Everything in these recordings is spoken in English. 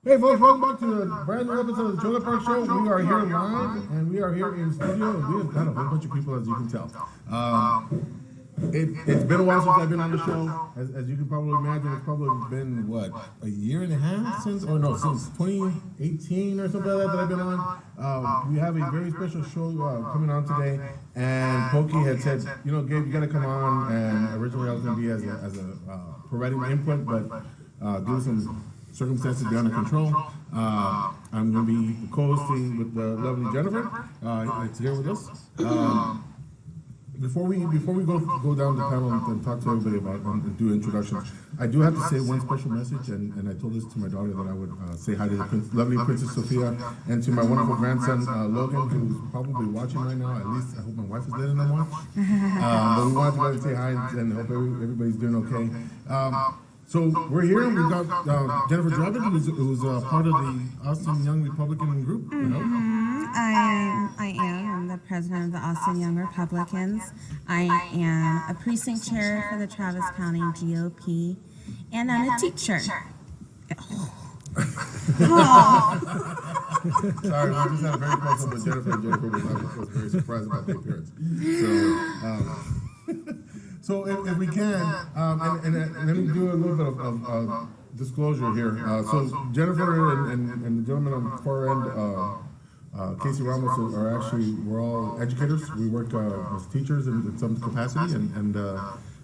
Hey folks, welcome back to a brand new episode of the Trailer Park Show. We are here live, and we are here in studio, and we have got a whole bunch of people, as you can tell. It's been a while since I've been on the show. As you can probably imagine, it's probably been, what, a year and a half since 2018 or something like that I've been on. We have a very special show coming on today, and Pokey had said, you know, Gabe, you gotta come on, and originally I was gonna be as a providing input, but due to some circumstances beyond our control, I'm going to be co-hosting with the lovely Jennifer. It's here with us. Before we go down the panel and talk to everybody about and do introductions, I do have to say one special message, and I told this to my daughter that I would say hi to the lovely Princess Sophia and to my wonderful grandson Logan, who's probably watching right now. At least I hope my wife is letting them watch. But we wanted to go and say hi and hope everybody's doing okay. So we're here, and we've got Jennifer Drabbant, who's part of the Austin Young Republican group. I'm the president of the Austin Young Republicans. I am a precinct chair for the Travis County GOP, and I'm a teacher. Sorry, we just had a very close up with Jennifer. Jennifer was very surprised about the appearance. So if we can, and let me do a little bit of disclosure here. So Jennifer and the gentleman on the far end, Casey Ramos, are actually, we're all educators. We work as teachers in some capacity,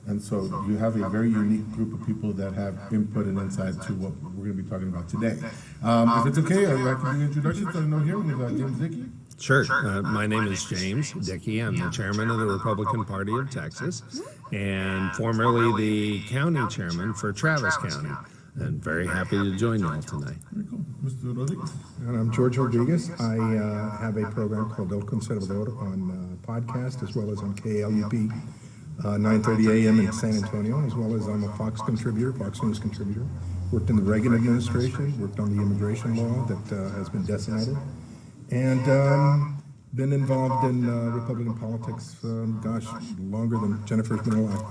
and so you have a very unique group of people that have input and insight to what we're going to be talking about today. If it's okay, I'd like to do introductions. I know here with James Dickey. Sure. My name is James Dickey. I'm the chairman of the Republican Party of Texas and formerly the county chairman for Travis County. And very happy to join you all tonight. Very cool. Mr. Rodriguez. And I'm George Rodriguez. I have a program called El Conservador on podcast as well as on KLUP 9:30 a.m. in San Antonio, as well as I'm a Fox contributor, Fox News contributor. Worked in the Reagan administration, worked on the immigration law that has been decimated. And been involved in Republican politics, longer than Jennifer's been alive.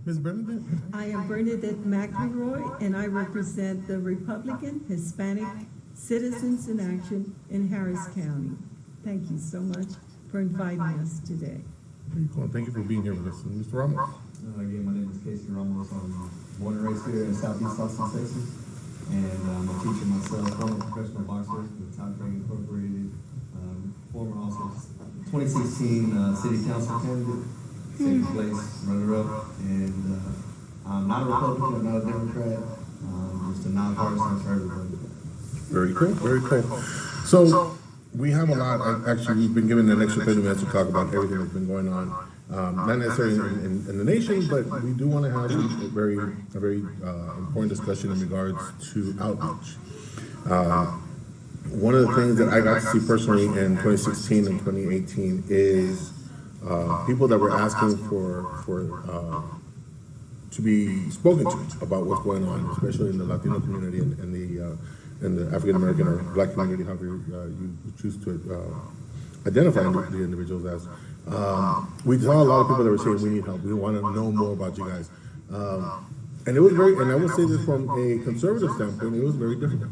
Ms. Bernadette? I am Bernadette McElroy, and I represent the Republican Hispanic Citizens in Action in Harris County. Thank you so much for inviting us today. Very cool. Thank you for being here with us. And Mr. Ramos? Again, my name is Casey Ramos. I'm born and raised here in Southeast Austin, Texas. And I'm a teacher myself, former professional boxer with Top Rank Incorporated, former also 2016 city council candidate, second place runner-up, and I'm not a Republican, I'm not a Democrat, just a nonpartisan for everybody. Very cool, very cool. So we have a lot. Actually, we've been given an extra 30 minutes to talk about everything that's been going on. Not necessarily in the nation, but we do want to have a very important discussion in regards to outreach. One of the things that I got to see personally in 2016 and 2018 is people that were asking for to be spoken to about what's going on, especially in the Latino community and the African American or Black community, however you choose to identify the individuals as. We saw a lot of people that were saying we need help. We want to know more about you guys. And it was and I will say this from a conservative standpoint, it was very difficult.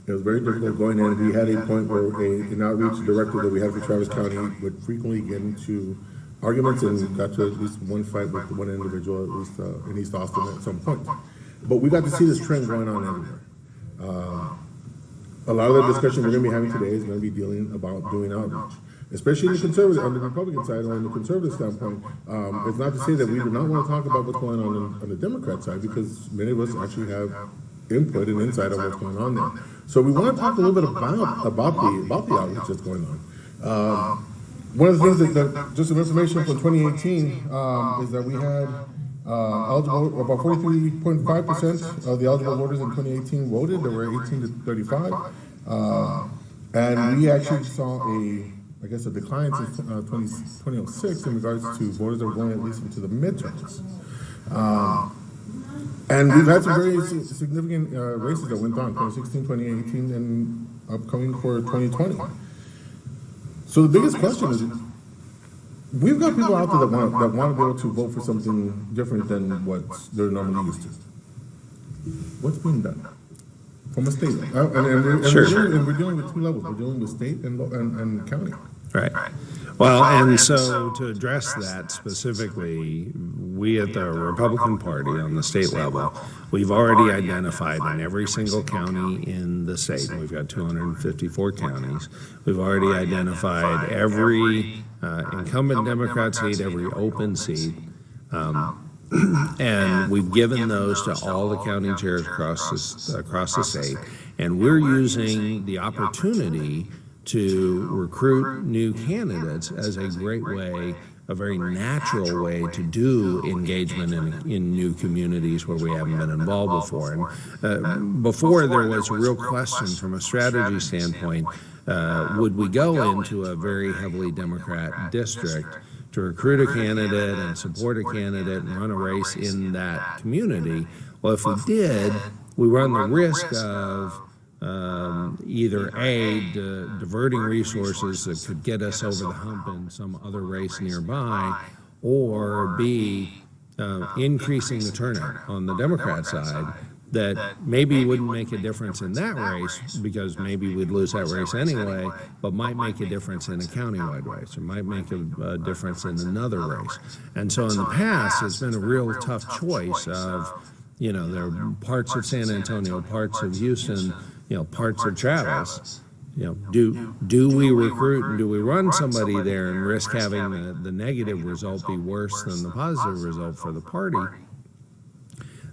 It was very difficult going in. We had a point where an outreach director that we had for Travis County would frequently get into arguments and got to at least one fight with one individual, at least in East Austin at some point. But we got to see this trend going on everywhere. A lot of the discussion we're going to be having today is going to be dealing about doing outreach. Especially in the conservative, on the Republican side, or on the conservative standpoint. It's not to say that we do not want to talk about what's going on the Democrat side, because many of us actually have input and insight on what's going on there. So we want to talk a little bit about the outreach that's going on. One of the things that just some information from 2018 is that we had eligible, about 43.5% of the eligible voters in 2018 voted. There were 18 to 35, and we actually saw a decline since 2006 in regards to voters that were going at least into the midterms. And we've had some very significant races that went on, 2016, 2018, and upcoming for 2020. So the biggest question is, we've got people out there that want to be able to vote for something different than what they're normally used to. What's being done? From a state, and Sure. we're dealing with two levels. We're dealing with state and county. Right. Well, and so to address that specifically, we at the Republican Party on the state level, we've already identified in every single county in the state, and we've got 254 counties, we've already identified every incumbent Democrat seat, every open seat, and we've given those to all the county chairs across the state, and we're using the opportunity to recruit new candidates as a great way, a very natural way to do engagement in new communities where we haven't been involved before. And before there was a real question from a strategy standpoint, would we go into a very heavily Democrat district to recruit a candidate and support a candidate and run a race in that community? Well, if we did, we run the risk of either A, diverting resources that could get us over the hump in some other race nearby, or B, increasing the turnout on the Democrat side that maybe wouldn't make a difference in that race because maybe we'd lose that race anyway, but might make a difference in a countywide race or might make a difference in another race. And so in the past, it's been a real tough choice of, you know, there are parts of San Antonio, parts of Houston, you know, parts of Travis. You know, do we recruit and do we run somebody there and risk having the negative result be worse than the positive result for the party?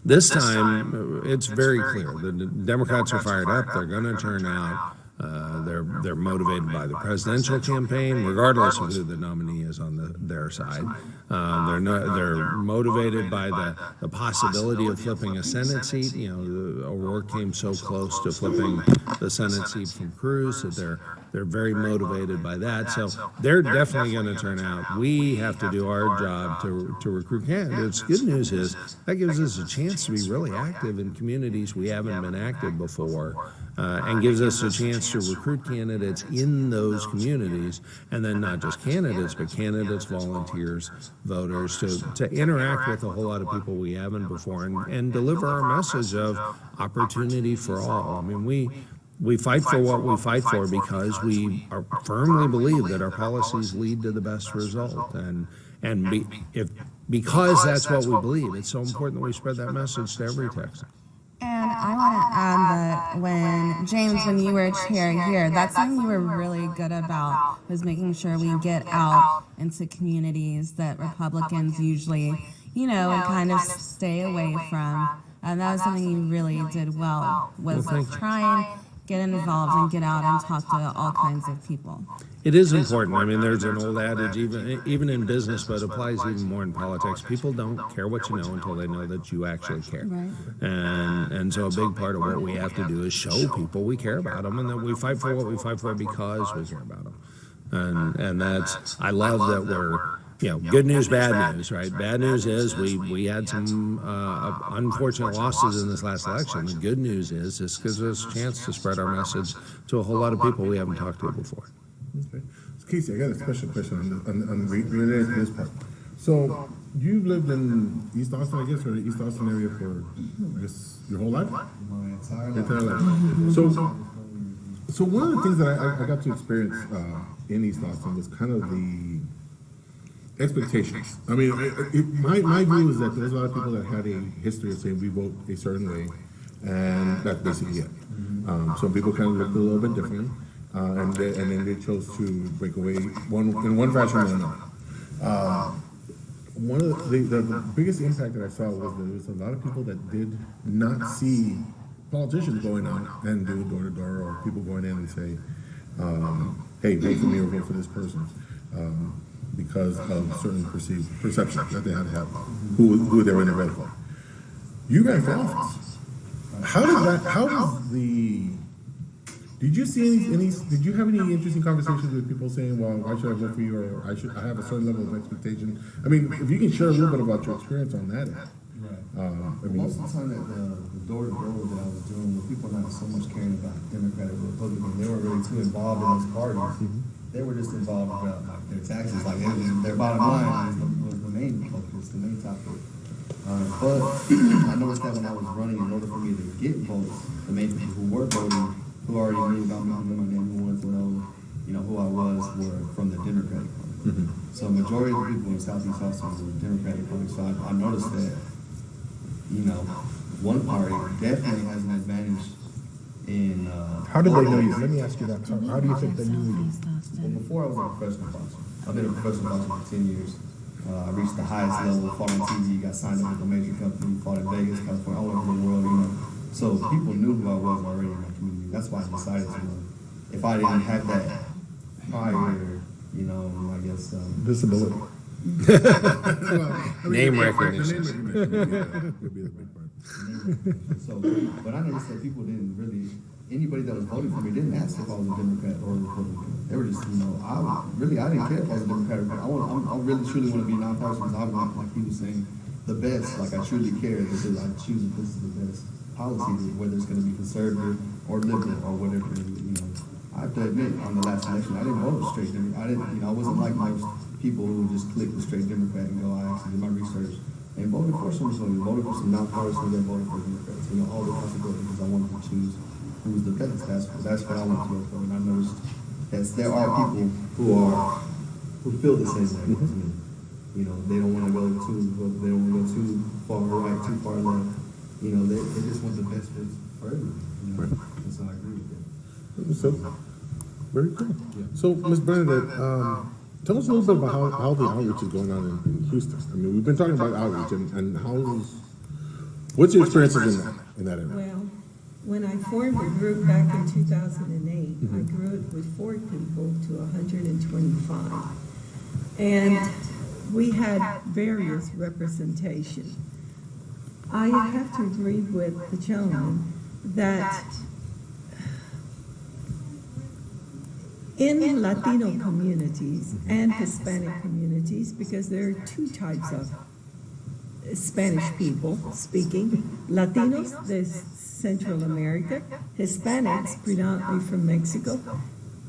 This time, it's very clear. The Democrats are fired up. They're going to turn out. They're motivated by the presidential campaign, regardless of who the nominee is on their side. They're motivated by the possibility of flipping a Senate seat. You know, O'Rourke came so close to flipping the Senate seat from Cruz that they're very motivated by that. So they're definitely going to turn out. We have to do our job to recruit candidates. Good news is that gives us a chance to be really active in communities we haven't been active before, and gives us a chance to recruit candidates in those communities, and then not just candidates, but candidates, volunteers, voters, to interact with a whole lot of people we haven't before, and deliver our message of opportunity for all. I mean, we fight for what we fight for because we firmly believe that our policies lead to the best result, because that's what we believe, it's so important that we spread that message to every Texan. And I want to add that when you were chair here, that's something you were really good about, was making sure we get out into communities that Republicans usually, you know, and kind of stay away from. And that was something you really did well, was try and get involved and get out and talk to all kinds of people. It is important. I mean, there's an old adage, even in business, but it applies even more in politics. People don't care what you know until they know that you actually care. Right. And so a big part of what we have to do is show people we care about them and that we fight for what we fight for because we care about them. And that's, I love that we're, you know, good news, bad news, right? Bad news is we had some unfortunate losses in this last election. The good news is this gives us a chance to spread our message to a whole lot of people we haven't talked to before. Okay. So Casey, I got a special question on related to this part. So you've lived in East Austin, I guess, or the East Austin area for, I guess, your whole life? My entire Your life. entire life. So one of the things that I got to experience in East Austin was kind of the expectations. I mean, my view is that there's a lot of people that had a history of saying we vote a certain way, and that's basically it. Some people kind of looked a little bit different. And then they chose to break away in one fashion or another. One of the biggest impact that I saw was there was a lot of people that did not see politicians going out and do door to door, or people going in and say, "Hey, vote for me or vote for this person," because of certain perceived perceptions that they had to have who they were in the vote for. You ran for office. Did you see did you have any interesting conversations with people saying, well, why should I vote for you, or I have a certain level of expectation? I mean, if you can share a little bit about your experience on that end. Right. Most of the time that the door-to-door that I was doing, with people not so much caring about Democratic or Republican, they weren't really too involved in those parties. They were just involved about their taxes, like their bottom line was the main focus, the main topic. But I noticed that when I was running, in order for me to get votes, the main people who were voting, who already knew about me, who knew my name, who wanted to know, who I was, were from the Democratic Party. So majority of the people in Southeast Austin were Democratic Party. So I noticed that, one party definitely has an advantage in. How did they know you? Let me ask you that. How do you think they knew you? Well, before I was a professional boxer, I've been a professional boxer for 10 years. I reached the highest level, fought on TV, got signed up with a major company, fought in Vegas, California, all over the world, So people knew who I was already in my community. That's why I decided to run. If I didn't have that prior, I guess. Visibility. Name recognition. Would be the big part. So, but I noticed that people didn't really, anybody that was voting for me didn't ask if I was a Democrat or a Republican. They were just, I didn't care if I was a Democrat. I really truly want to be nonpartisan because I want, like he was saying, the best. Like I truly care because I choose if this is the best policy, whether it's going to be conservative or liberal or whatever. I have to admit, on the last election, I didn't vote straight Democrat. I wasn't like most people who just click the straight Democrat and go, I actually did my research and voted for some, voted for some nonpartisan, then voted for Democrats. All the possibilities because I wanted to choose who's the best. That's what I want to go for. And I noticed that there are people who feel the same way as me. They don't want to go too far right, too far left. They just want the best for everyone. Right. And so I agree with that. So, very cool. So, Ms. Bernadette, tell us a little bit about how the outreach is going on in Houston. I mean, we've been talking about outreach and what's your experiences in that area? Well, when I formed the group back in 2008, I grew it with 4 people to 125. And we had various representation. I have to agree with the gentleman that in Latino communities and Hispanic communities, because there are 2 types of Spanish people speaking, Latinos, there's Central America, Hispanics, predominantly from Mexico.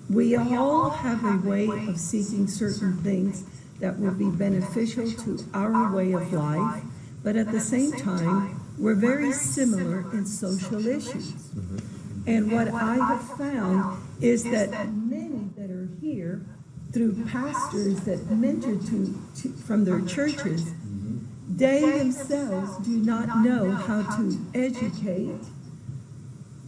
We all have a way of seeking certain things that will be beneficial to our way of life, but at the same time, we're very similar in social issues. And what I have found is that many that are here through pastors that mentor from their churches, they themselves do not know how to educate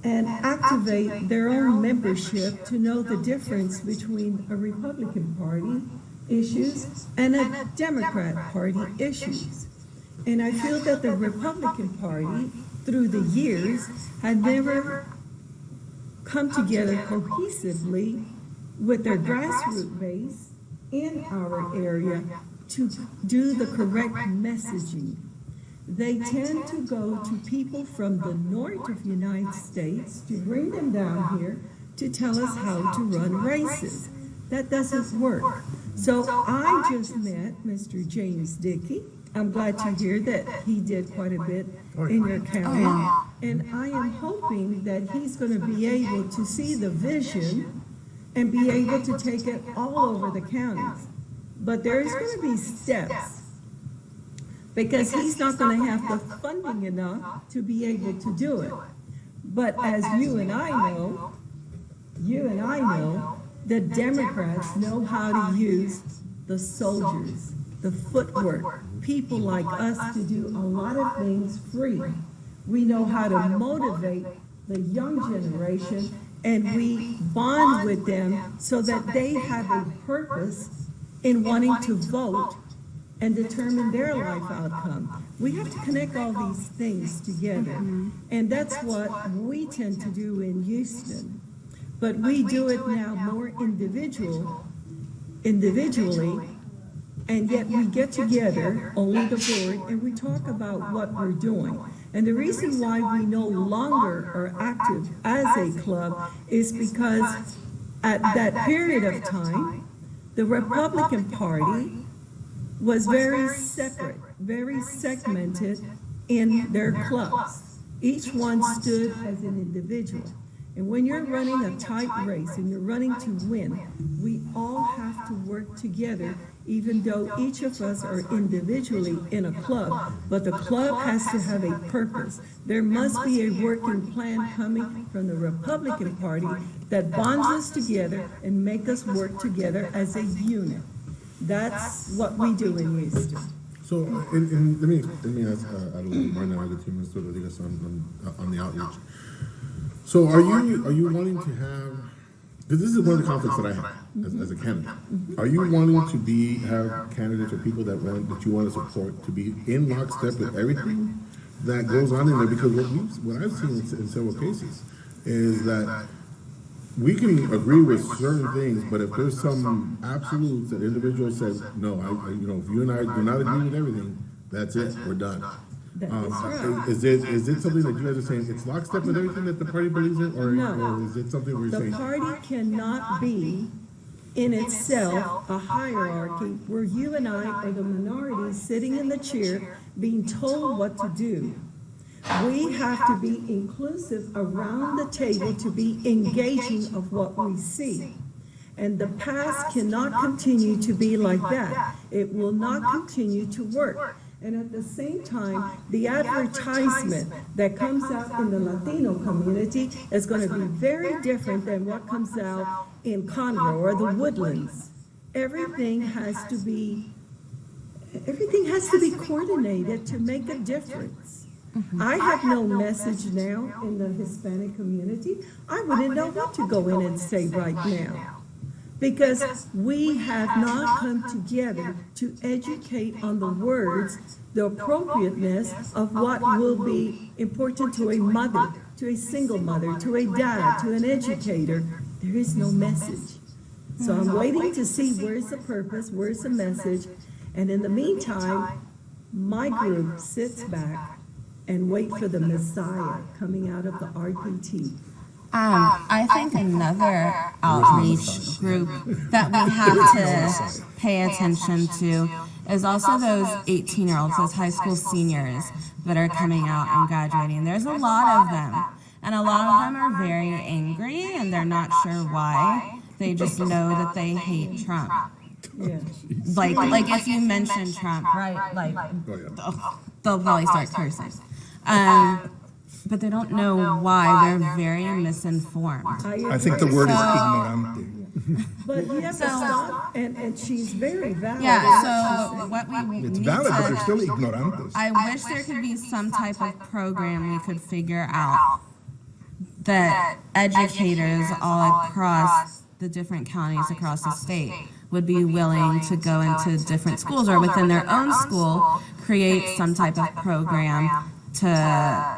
and activate their own membership to know the difference between a Republican Party issues and a Democrat Party issues. And I feel that the Republican Party, through the years, had never come together cohesively with their grassroots base in our area to do the correct messaging. They tend to go to people from the north of the United States to bring them down here to tell us how to run races. That doesn't work. So I just met Mr. James Dickey. I'm glad to hear that he did quite a bit in your county. And I am hoping that he's going to be able to see the vision and be able to take it all over the counties. But there's going to be steps because he's not going to have the funding enough to be able to do it. But as you and I know, the Democrats know how to use the soldiers, the footwork, people like us to do a lot of things free. We know how to motivate the young generation, and we bond with them so that they have a purpose in wanting to vote and determine their life outcome. We have to connect all these things together, and that's what we tend to do in Houston. But we do it now more individually, and yet we get together, only the board, and we talk about what we're doing. And the reason why we no longer are active as a club is because at that period of time, the Republican Party was very separate, very segmented in their clubs. Each one stood as an individual. And when you're running a tight race and you're running to win, we all have to work together, even though each of us are individually in a club, but the club has to have a purpose. There must be a working plan coming from the Republican Party that bonds us together and make us work together as a unit. That's what we do in Houston. So, let me ask, add a little more now, I got 2 minutes to lead us on the outreach. So are you wanting to have, because this is one of the conflicts that I have as a candidate. Are you wanting to have candidates or people that you want to support to be in lockstep with everything that goes on in there? Because what I've seen in several cases is that we can agree with certain things, but if there's some absolutes that individuals says, no, if you and I do not agree with everything, that's it, we're done. Is it something that you guys are saying, it's lockstep with everything that the party believes in, or is it something where you're saying? The party cannot be in itself a hierarchy where you and I are the minority sitting in the chair being told what to do. We have to be inclusive around the table to be engaging of what we see. And the past cannot continue to be like that. It will not continue to work. And at the same time, the advertisement that comes out in the Latino community is going to be very different than what comes out in Conroe or the Woodlands. Everything has to be coordinated to make a difference. I have no message now in the Hispanic community. I wouldn't know what to go in and say right now, because we have not come together to educate on the words, the appropriateness of what will be important to a mother, to a single mother, to a dad, to an educator. There is no message. So I'm waiting to see where's the purpose, where's the message, and in the meantime, my group sits back and wait for the Messiah coming out of the RPT. I think another outreach group that we have to pay attention to is also those 18-year-olds, those high school seniors that are coming out and graduating. There's a lot of them, and a lot of them are very angry, and they're not sure why. They just know that they hate Trump. Yeah. Like if you mention Trump, right? Like they'll probably start cursing. But they don't know why. They're very misinformed. I think the word is ignorante. But you have to stop, and she's very valid. Yeah, so what we It's need valid, but they're to, still ignorantes. I wish there could be some type of program we could figure out that educators all across the different counties across the state would be willing to go into different schools or within their own school, create some type of program to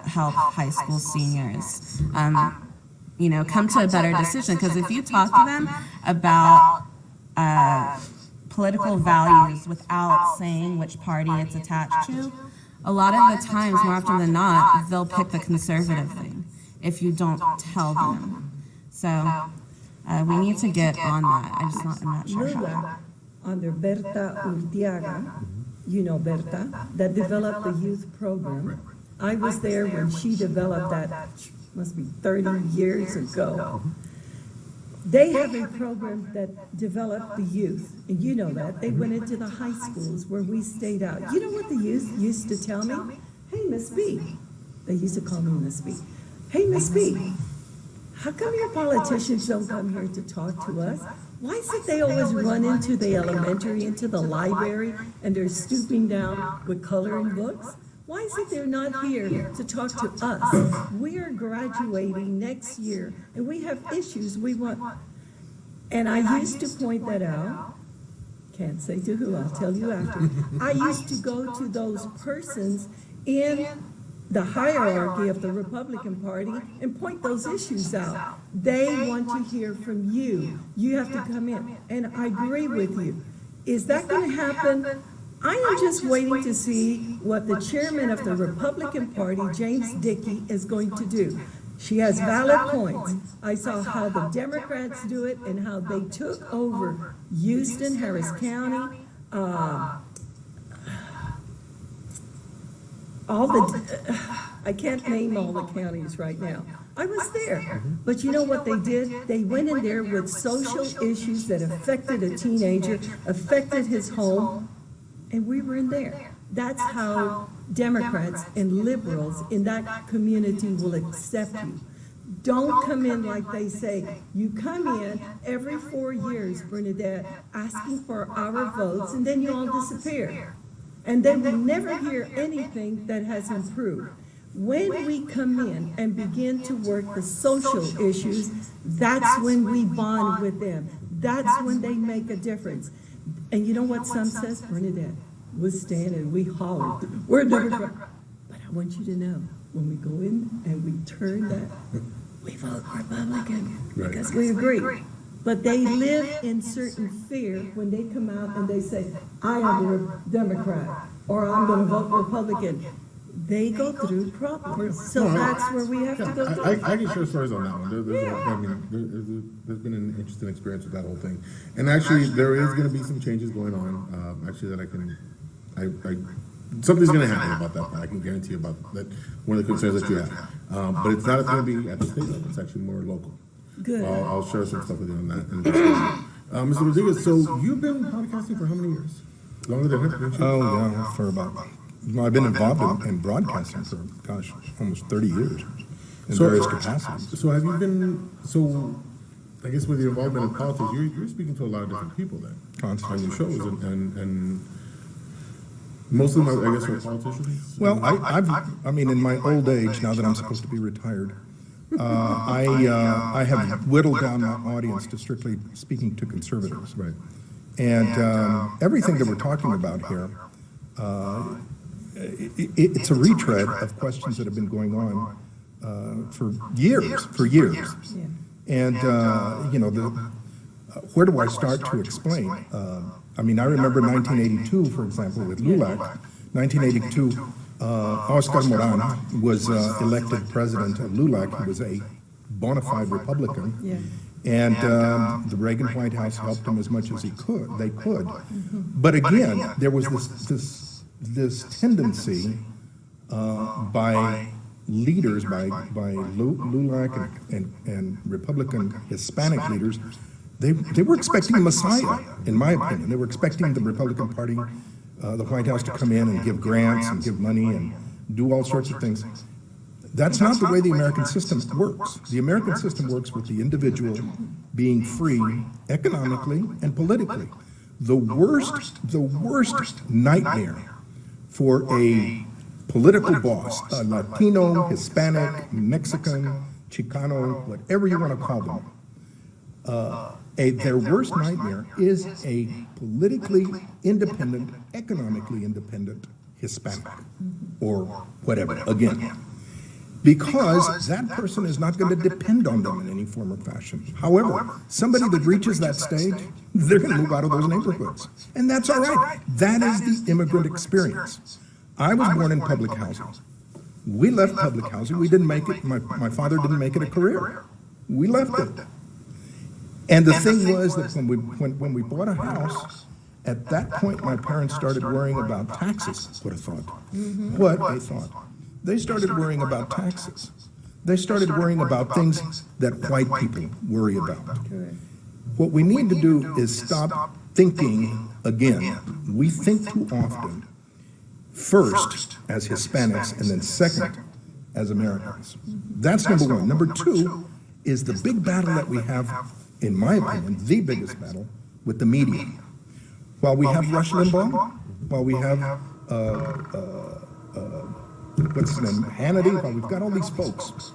help high school seniors, come to a better decision. Because if you talk to them about political values without saying which party it's attached to, a lot of the times, more often than not, they'll pick the conservative thing if you don't tell them. So we need to get on that. I'm not sure how. LULAC, under Berta Urtiaga, you know Berta, that developed the youth program. I was there when she developed that, must be 30 years ago. They have a program that developed the youth, and you know that. They went into the high schools where we stayed out. You know what the youth used to tell me? Hey, Miss B. They used to call me Miss B. Hey, Miss B, how come your politicians don't come here to talk to us? Why is it they always run into the elementary, into the library, and they're stooping down with coloring books? Why is it they're not here to talk to us? We are graduating next year, and we have issues we want. And I used to point that out. Can't say to who, I'll tell you after. I used to go to those persons in the hierarchy of the Republican Party and point those issues out. They want to hear from you. You have to come in. And I agree with you. Is that going to happen? I am just waiting to see what the chairman of the Republican Party, James Dickey, is going to do. She has valid points. I saw how the Democrats do it and how they took over Houston, Harris County, I can't name all the counties right now, I was there. But you know what they did? They went in there with social issues that affected a teenager, affected his home, and we were in there. That's how Democrats and liberals in that community will accept you. Don't come in like they say. You come in every 4 years, Bernadette, asking for our votes, and then you all disappear. And then we never hear anything that has improved. When we come in and begin to work the social issues, that's when we bond with them. That's when they make a difference. And you know what some says, Bernadette? We'll stand and we holler. We're Democrat. But I want you to know, when we go in and we turn that, we vote Republican because we agree. But they live in certain fear when they come out and they say, I am a Democrat, or I'm going to vote Republican. They go through problems. So that's where we have to go through. I can share stories on that one. There's been an interesting experience with that whole thing. And actually, there is going to be some changes going on, actually, that something's going to happen about that. I can guarantee you about that, one of the concerns that you have. But it's not going to be at the state level. It's actually more local. Good. I'll share some stuff with you on that. And Mr. Rodriguez, so you've been podcasting for how many years? Longer than him, didn't you? Oh, yeah, for about, well, I've been involved in broadcasting for, gosh, almost 30 years in various capacities. So have you been, I guess with your involvement in politics, you're speaking to a lot of different people then Constantly. on your shows, and most of them, I guess, are politicians? Well, I mean, in my old age, now that I'm supposed to be retired, I have whittled down my audience to strictly speaking to conservatives. Right. And everything that we're talking about here, it's a retread of questions that have been going on for years. Yeah. And, where do I start to explain? I mean, I remember 1982, for example, with LULAC. 1982, Oscar Moran was elected president of LULAC. He was a bona fide Republican. Yeah. And the Reagan White House helped him as much as they could. But again, there was this tendency by leaders, by LULAC and Republican Hispanic leaders. They were expecting a Messiah, in my opinion. They were expecting the Republican Party, the White House, to come in and give grants and give money and do all sorts of things. That's not the way the American system works. The American system works with the individual being free economically and politically. The worst nightmare for a political boss, a Latino, Hispanic, Mexican, Chicano, whatever you want to call them, their worst nightmare is a politically independent, economically independent Hispanic, or whatever, again. Because that person is not going to depend on them in any form or fashion. However, somebody that reaches that stage, they're going to move out of those neighborhoods. And that's all right. That is the immigrant experience. I was born in public housing. We left public housing. We didn't make it. My father didn't make it a career. We left it. And the thing was that when we bought a house, at that point my parents started worrying about taxes. What a thought. What a thought. They started worrying about taxes. They started worrying about things that white people worry about. Correct. What we need to do is stop thinking again. We think too often, first as Hispanics, and then second as Americans. That's number one. Number two is the big battle that we have, in my opinion, the biggest battle with the media. While we have Rush Limbaugh, while we have, what's his name, Hannity, while we've got all these folks,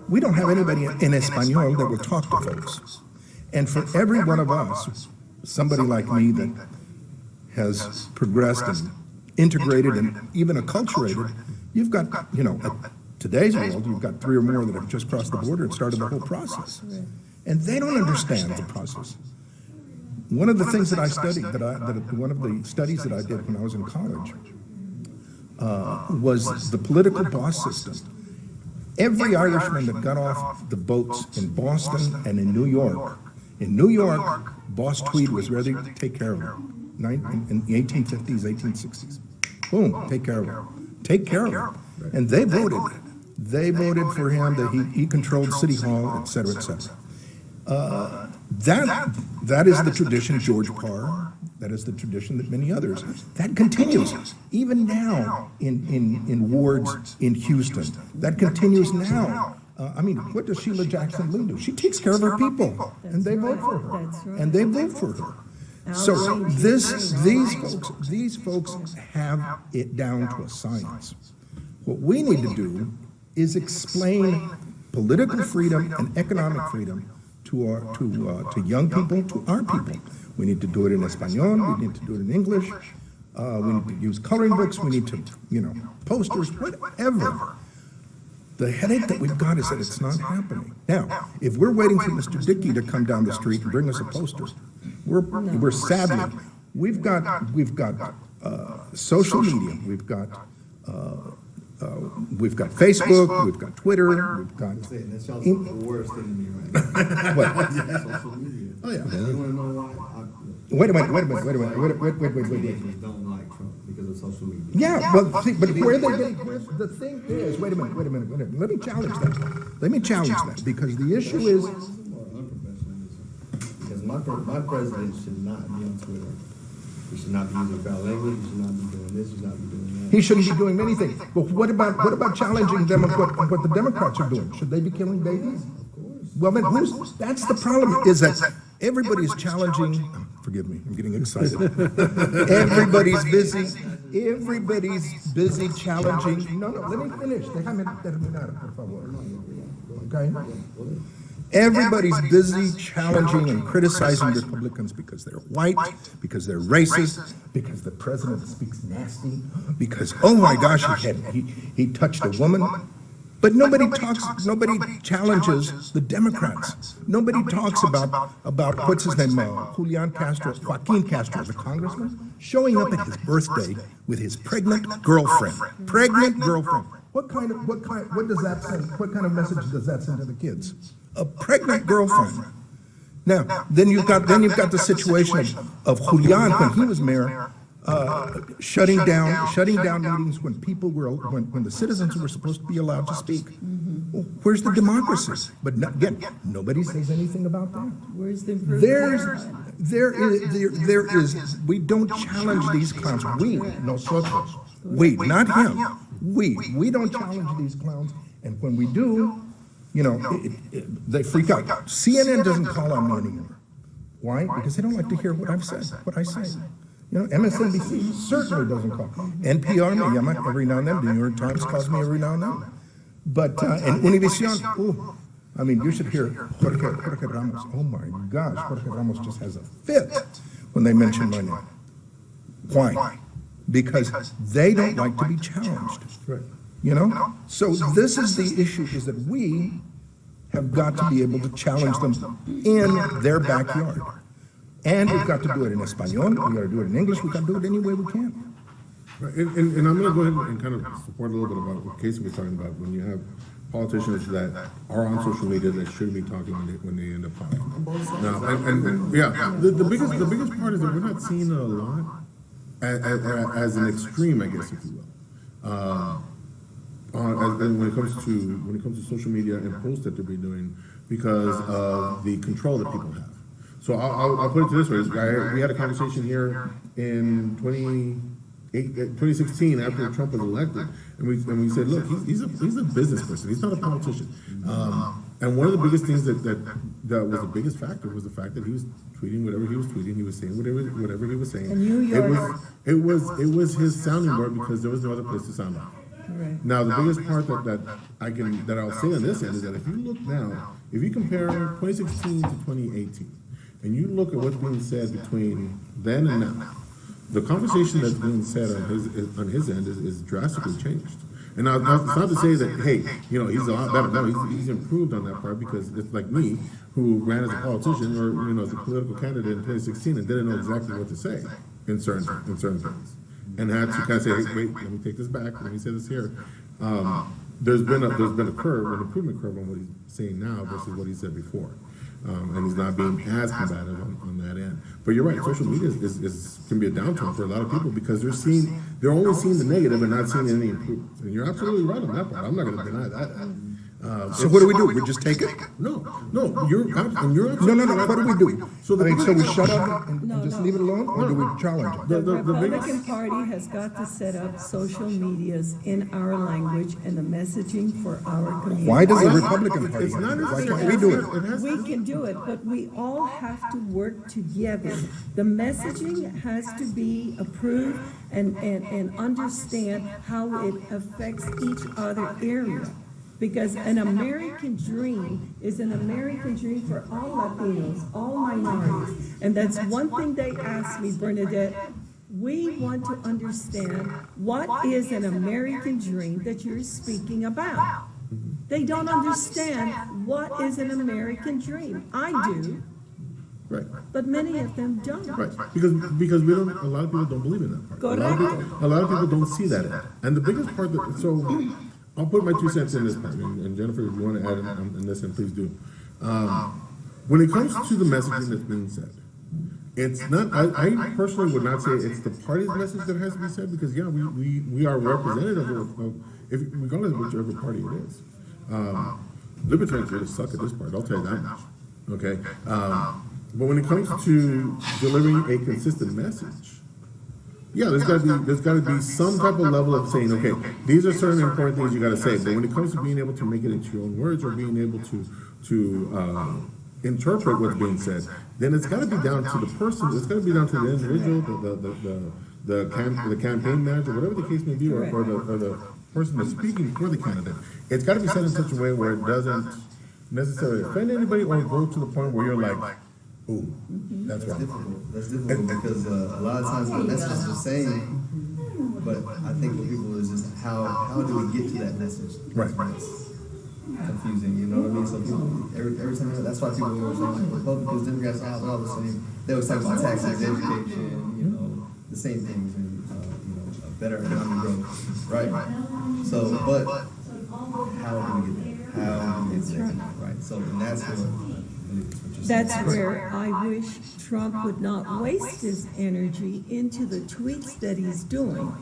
we don't have anybody in Espanol that will talk to folks. And for every one of us, somebody like me that has progressed and integrated and even acculturated, you've got, today's world, you've got 3 or more that have just crossed the border and started the whole process. And they don't understand the process. One of the things that I studied, one of the studies that I did when I was in college, was the political boss system. Every Irishman that got off the boats in Boston and in New York, Boss Tweed was ready to take care of him. In the 1850s, 1860s. Boom, take care of him. Take care of him. And they voted They voted for him, that he controlled City Hall, et cetera, et cetera. That is the tradition, George Parr, that is the tradition that many others. That continues, even now in wards in Houston. That continues now. I mean, what does Sheila Jackson Lee do? She takes care of her people, and they vote for her. That's right. And they vote for her. So these folks have it down to a science. What we need to do is explain political freedom and economic freedom to young people, to our people. We need to do it in Espanol, we need to do it in English, we need to use coloring books, we need to, posters, whatever. The headache that we've got is that it's not happening. Now, if we're waiting for Mr. Dickey to come down the street and bring us a poster, we're sadly, we've got social media, we've got Facebook, we've got Twitter, we've got. That's also the worst thing to me right now. What? Social media. Oh, yeah. You wanna know why? Wait a minute. Teenagers don't like Trump because of social media. Yeah, well, see, but where the thing is, wait a minute. Let me challenge that, because the issue is, Because my president should not be on Twitter. He should not be using foul language. He should not be doing this. He should not be doing that. he shouldn't be doing anything. But what about challenging them of what the Democrats are doing? Should they be killing babies? Of course. Well, then that's the problem, is that everybody's challenging, forgive me, I'm getting excited. Everybody's busy challenging, no, let me finish. Déjame terminar, por favor. Okay? Everybody's busy challenging and criticizing Republicans because they're white, because they're racist, because the president speaks nasty, because, oh my gosh, he touched a woman. But nobody challenges the Democrats. Nobody talks about what's his name, Joaquin Castro, the congressman, showing up at his birthday with his pregnant girlfriend. What kind of message does that send to the kids? A pregnant girlfriend. Now, then you've got the situation of Julian when he was mayor, shutting down meetings when when the citizens were supposed to be allowed to speak. Well, where's the democracy? But again, nobody says anything about that. Where's the improvement? There is. We don't challenge these clowns. Nosotros. We, not him. We don't challenge these clowns, and when we do, they freak out. CNN doesn't call on me anymore. Why? Because they don't like to hear what I've said, what I say. MSNBC certainly doesn't call. NPR me llama every now and then. The New York Times calls me every now and then. But, and Univision, you should hear Jorge Ramos. Oh my gosh, Jorge Ramos just has a fit when they mention my name. Why? Because they don't like to be challenged. Right. So this is the issue, is that we have got to be able to challenge them in their backyard. And we've got to do it in Espanol, we've got to do it in English, we've got to do it any way we can. Right. And I'm going to go ahead and kind of support a little bit about what Casey was talking about, when you have politicians that are on social media that shouldn't be talking when they end up talking. Now, the biggest part is that we're not seeing it a lot as an extreme, I guess, if you will. When it comes to social media and posts that they'll be doing, because of the control that people have. So I'll put it to this way: we had a conversation here in 2016 after Trump was elected, and we said, look, he's a business person. He's not a politician. And one of the biggest things that was the biggest factor was the fact that he was tweeting whatever he was tweeting. He was saying whatever he was saying. And New York. It was his sounding board, because there was no other place to sound out. Right. Now, the biggest part that I'll say on this end is that if you look now, if you compare 2016 to 2018, and you look at what's being said between then and now, the conversation that's being said on his end is drastically changed. And now, it's not to say that, hey, he's a lot better. No, he's improved on that part, because it's like me, who ran as a politician or as a political candidate in 2016 and didn't know exactly what to say in certain things, and had to kind of say, hey, wait, let me take this back. Let me say this here. There's been a curve, an improvement curve on what he's saying now versus what he said before. and he's not being as combative on that end. But you're right, social media can be a downturn for a lot of people because they're only seeing the negative and not seeing any improvements. And you're absolutely right on that part. I'm not going to deny that. So what do? We just take it? No, you're absolutely No, what do we do? So I mean, so we shut up and just leave it alone, or do we challenge it? The the biggest- Republican Party has got to set up social medias in our language and the messaging for our community. Why does the Republican Party It's have not to? Why as- can't we do it? It has We can do it, but we all have to work together. The messaging has to be approved and understand how it affects each other area. Because an American dream is an American dream for all Latinos, all minorities. And that's one thing they asked me, Bernadette. We want to understand what is an American dream that you're speaking about. They don't understand what is an American dream. I do, Right. but many of them don't. Right, because we don't. A lot of people don't believe in that part. Go A lot of people don't see that. And the biggest part that I'll put my 2 cents in this part. And Jennifer, if you want to add in this, and please do. When it comes to the messaging that's being said, it's not. I personally would not say it's the party's message that has to be said because we are representative of regardless of whichever party it is. Libertarians really suck at this part. I'll tell you that much. Okay. But when it comes to delivering a consistent message, there's got to be some type of level of saying, okay, these are certain important things you got to say. But when it comes to being able to make it into your own words or being able to interpret what's being said, then it's got to be down to the person. It's got to be down to the individual, the campaign manager, whatever the case may be, or the person that's speaking for the candidate. It's got to be said in such a way where it doesn't necessarily offend anybody or go to the point where you're like, ooh, that's wrong. That's difficult because a lot of times the message is the same, but I think for people is just how do we get to that message? Right. It's confusing, you know what I mean? So people, every time, that's why people always say like Republicans, Democrats, all the same. They always talk about taxes, education, you know, the same things, and a better economic growth, right? So, but how do we get there? How do we get there? Right. So, and that's what. That's where I wish Trump would not waste his energy into the tweets that he's doing.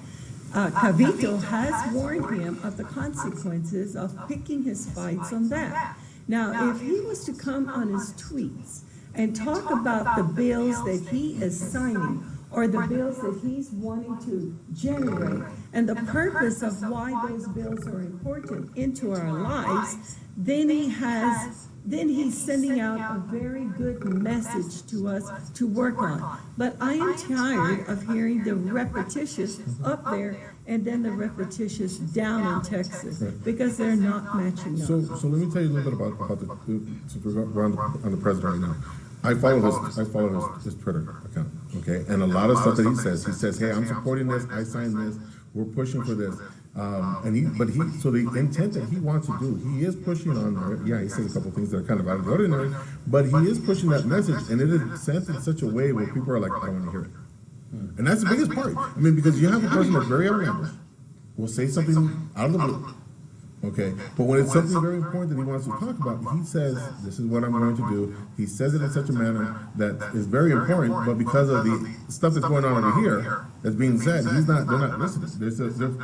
Gavino has warned him of the consequences of picking his fights on that. Now, if he was to come on his tweets and talk about the bills that he is signing or the bills that he's wanting to generate and the purpose of why those bills are important into our lives, then he's sending out a very good message to us to work on. But I am tired of hearing the repetitious up there and then the repetitious down in Texas because they're not matching up. So let me tell you a little bit about since we're on the president right now. I follow his Twitter account, okay? And a lot of stuff that he says, hey, I'm supporting this, I signed this, we're pushing for this. So the intent that he wants to do, he is pushing on there. Yeah, he says a couple of things that are kind of out of the ordinary, but he is pushing that message, and it is sent in such a way where people are like, I don't want to hear it. And that's the biggest part. I mean, because you have a person that's very outlandish, will say something out of the blue, okay? But when it's something very important that he wants to talk about, he says, this is what I'm going to do. He says it in such a manner that is very important, but because of the stuff that's going on over here, that's being said, they're not listening.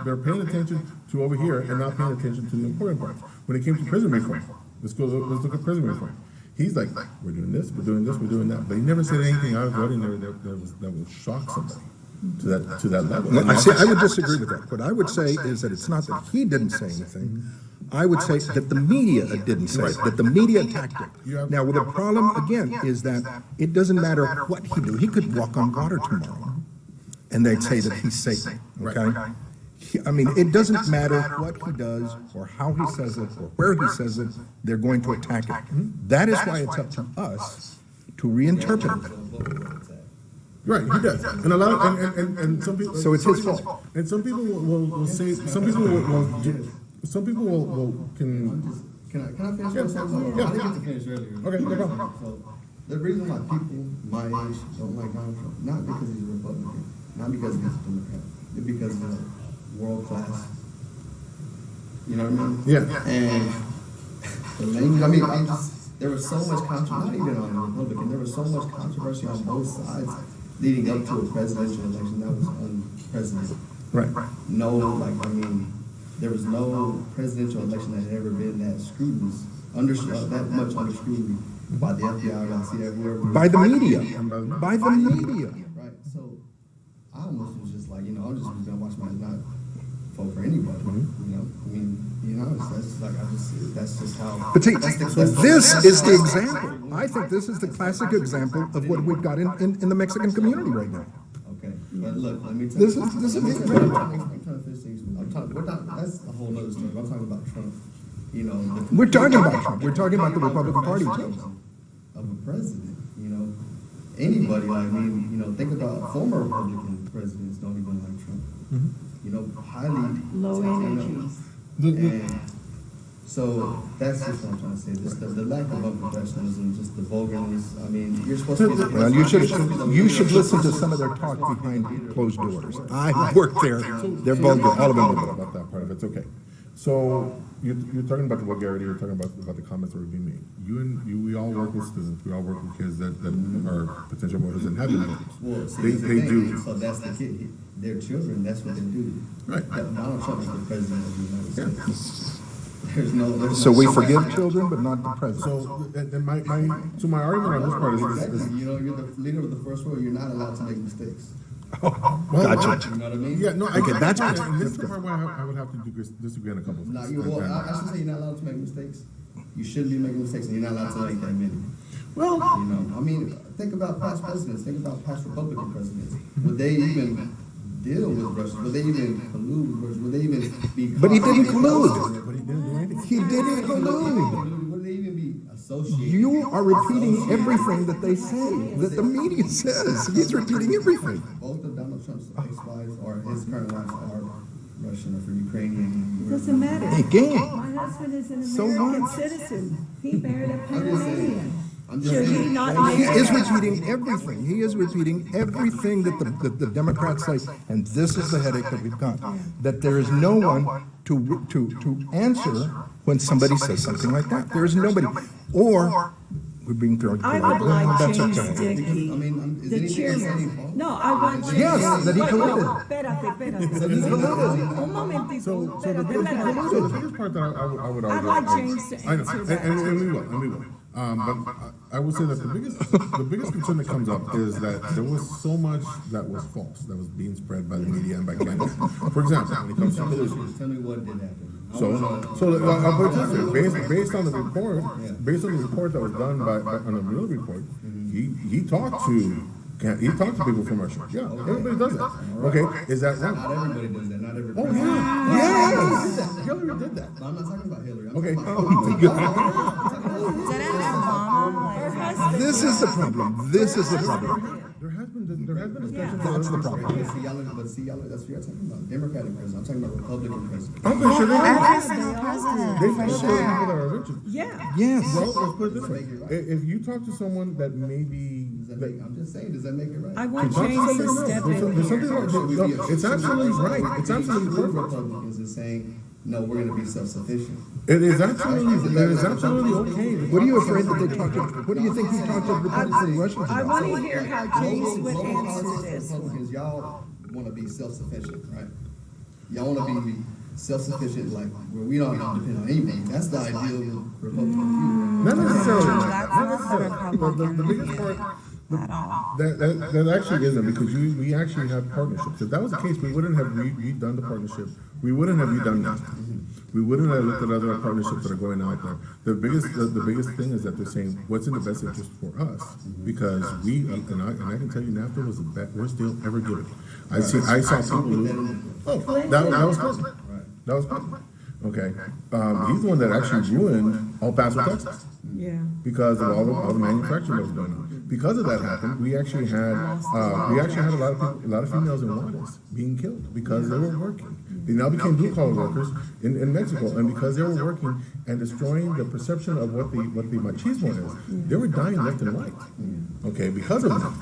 They're paying attention to over here and not paying attention to the important parts. When it came to prison reform, let's look at prison reform. He's like, we're doing this, we're doing this, we're doing that. But he never said anything out of the ordinary that will shock somebody to that level. No, I would disagree with that. What I would say is that it's not that he didn't say anything. I would say that the media didn't say it, that the media attacked it. Now, the problem, again, is that it doesn't matter what he do. He could walk on water tomorrow, and they'd say that he's Satan, okay? I mean, it doesn't matter what he does or how he says it or where he says it, they're going to attack it. That is why it's up to us to reinterpret it. Right, he does, and a lot of, and some people. So it's his fault. And some people will say, some people can. Can I finish what I was saying? Yeah. I didn't get to finish earlier. Okay, no problem. So, the reason why people my age don't like Donald Trump, not because he's a Republican, not because he's a Democrat, it's because of the world class. You know what I mean? Yeah. And the language, I mean, I'm just, there was so much controversy, not even on the Republican, there was so much controversy on both sides leading up to a presidential election that was unprecedented. Right. No, like, I mean, there was no presidential election that had ever been that scrutinous, that much under scrutiny by the FBI, by the CIA, whoever. By the media. By the media. Right, so I almost was just like, I'm just gonna watch my not vote for anybody, I mean, that's like, that's just how. But see, that's this is the example. I think this is the classic example of what we've got in the Mexican community right now. Okay, but look, let me tell you. This is I'm trying to finish things. That's a whole other story. I'm talking about Trump, We're talking about Trump. We're talking about the Republican Party too. Of a president, anybody, like, think about former Republican presidents don't even like Trump. Highly Low energy. And so that's just what I'm trying to say. Just the lack of unprofessionalism, just the vulgarness. I mean, you're supposed to be the Well, president. you should listen to some of their talk behind closed doors. I worked there. They're vulgar. All of them are vulgar. About that part of it's okay. So you're talking about the vulgarity. You're talking about the comments that were being made. We all work with students. We all work with kids that are potential voters and have been voters. Well, see, They that's the thing. do. So that's the kid. Their children. That's what they do. Right. Donald Trump is the president of the United States. There's no. So we forgive children, but not the president. So and my argument on this part is Exactly. You're the leader of the first world. You're not allowed to make mistakes. Gotcha. You know what I mean? yeah, no, Okay, that's good. and this is the part where I would have to disagree on a couple of No, things. I should say you're not allowed to make mistakes. You shouldn't be making mistakes, and you're not allowed to make that many. Well, I mean, think about past presidents. Think about past Republican presidents. Would they even deal with Russia? Would they even collude with Russia? Would they even be? But he didn't collude. but he didn't do anything. He didn't collude. Would they even be associated? You are repeating everything that they say, that the media says. He's repeating everything. Both of Donald Trump's ex-wives or his current wives are Russian or from Ukrainian. Doesn't matter. Again. My husband is an So American what? citizen. He married a Panamanian. I'm just Should he saying. not He make is that? repeating everything. He is repeating everything that the Democrats say, and this is the headache that we've got. That there is no one to answer when somebody says something like that. There is nobody. Or we're being thrown. I would like That's James okay. Dickey, I mean, is the anything any chairman. fault? No, I want James. Yes, that he Wait, no, colluded. espérate. Un momentito. So the Espérate. biggest part that I would I'd argue. like James to I know, answer that. and we will. But I would say that the biggest concern that comes up is that there was so much that was false, that was being spread by the media and by candidates. For example, when it comes to collusion. Tell me what did happen. I'll put it this way, based on the report that was done on the Mueller report, he talked to people from Russia. Yeah, everybody does that. Okay, is that Not wrong? everybody does that. Not every Oh president. yeah, Hillary did that. But I'm not talking about Hillary. I'm Okay. talking about Didn't Obama? This is the problem. This is the problem. There has been discussion. That's the problem. See, y'all, that's what you're talking about. Democratic president. I'm talking about Republican president. I'm pretty sure they Every single president, They for people sure. that are rich. Yeah. Yes. Well, let's put it this way: if you talk to someone that maybe I'm just saying, does that make it right? I want James to step in there's something here. wrong. No, it's absolutely right. It's absolutely perfect. Republicans is saying, no, we're going to be self-sufficient. It is absolutely okay. What are you afraid that they talk to? What do you think he talked to Republican Russians I about? want to hear how James would answer this. Republicans, y'all want to be self-sufficient, right? Y'all want to be self-sufficient, like, where we don't depend on anybody. That's the ideal Republican view. Not necessarily. That's not the Republican The biggest part at all. that actually isn't, because we actually have partnerships. If that was the case, we wouldn't have redone the partnership. We wouldn't have redone that. We wouldn't have looked at other partnerships that are going out there. The biggest thing is that they're saying what's in the best interest for us, because and I can tell you, NAFTA was the worst deal ever given. I saw people lose. Oh, that was Clinton. That was Clinton. Okay, he's the one that actually ruined El Paso, Texas, Yeah. because of all the manufacturing that was going on. Because of that happened, we actually had a lot of females in Juarez being killed because they were working. They now became blue collar workers in Mexico, and because they were working and destroying the perception of what the machismo is, they were dying left and right. Okay, because of that.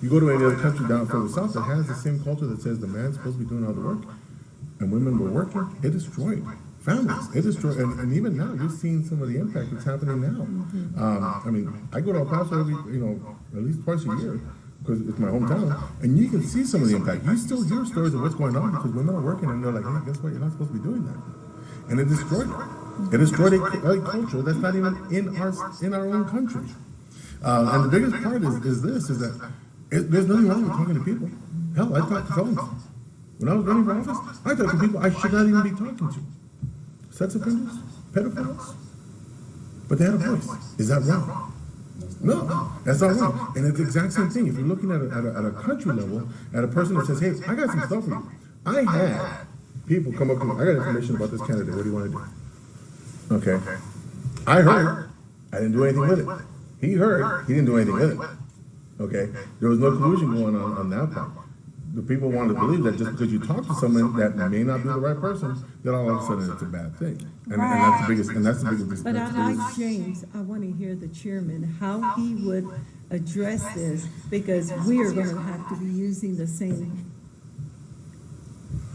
You go to any other country down further south that has the same culture that says the man's supposed to be doing all the work, and women were working, it destroyed families. It destroys, and even now, you're seeing some of the impact that's happening now. I mean, I go to El Paso every, at least twice a year, because it's my hometown, and you can see some of the impact. You still hear stories of what's going on because women are working and they're like, hey, guess what? You're not supposed to be doing that. And it destroyed it. It destroyed a culture that's not even in our own country. And the biggest part is that there's nothing wrong with talking to people. Hell, I talk to felons. When I was running for office, I talked to people I should not even be talking to. Sex offenders, pedophiles. But they had a voice. Is that wrong? No, that's not wrong. And it's the exact same thing. If you're looking at a country level, at a person that says, hey, I got some stuff for you. I had people come up to me, I got information about this candidate. What do you want to do? Okay. I heard. I didn't do anything with it. He heard. He didn't do anything with it. Okay. There was no collusion going on that part. The people wanted to believe that just because you talk to someone that may not be the right person, that all of a sudden it's a bad thing. And that's the biggest. But I like James, I want to hear the chairman, how he would address this, because we are going to have to be using the same.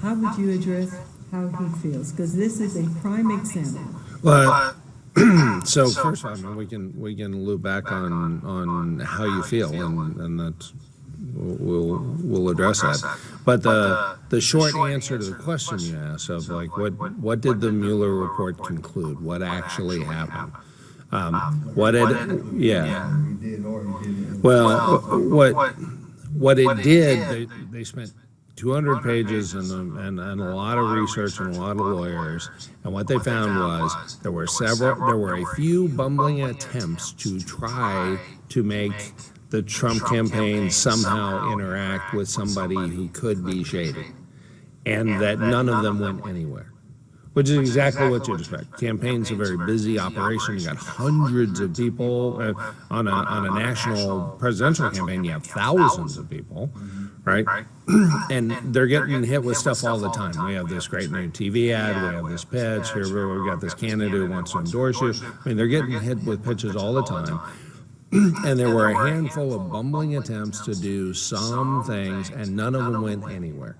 How would you address how he feels? Because this is a prime example. Well, so first of all, we can loop back on how you feel, and that's we'll address that. But the short answer to the question you asked of like what did the Mueller report conclude? What actually happened? Well, what it did, they spent 200 pages and a lot of research and a lot of lawyers, and what they found was there were a few bumbling attempts to try to make the Trump campaign somehow interact with somebody who could be shady, and that none of them went anywhere, which is exactly what you'd expect. Campaign's a very busy operation. You got hundreds of people on a national presidential campaign. You have thousands of people, right? And they're getting hit with stuff all the time. We have this great new TV ad. We have this pitch. Here we've got this candidate who wants to endorse you. I mean, they're getting hit with pitches all the time. And there were a handful of bumbling attempts to do some things, and none of them went anywhere.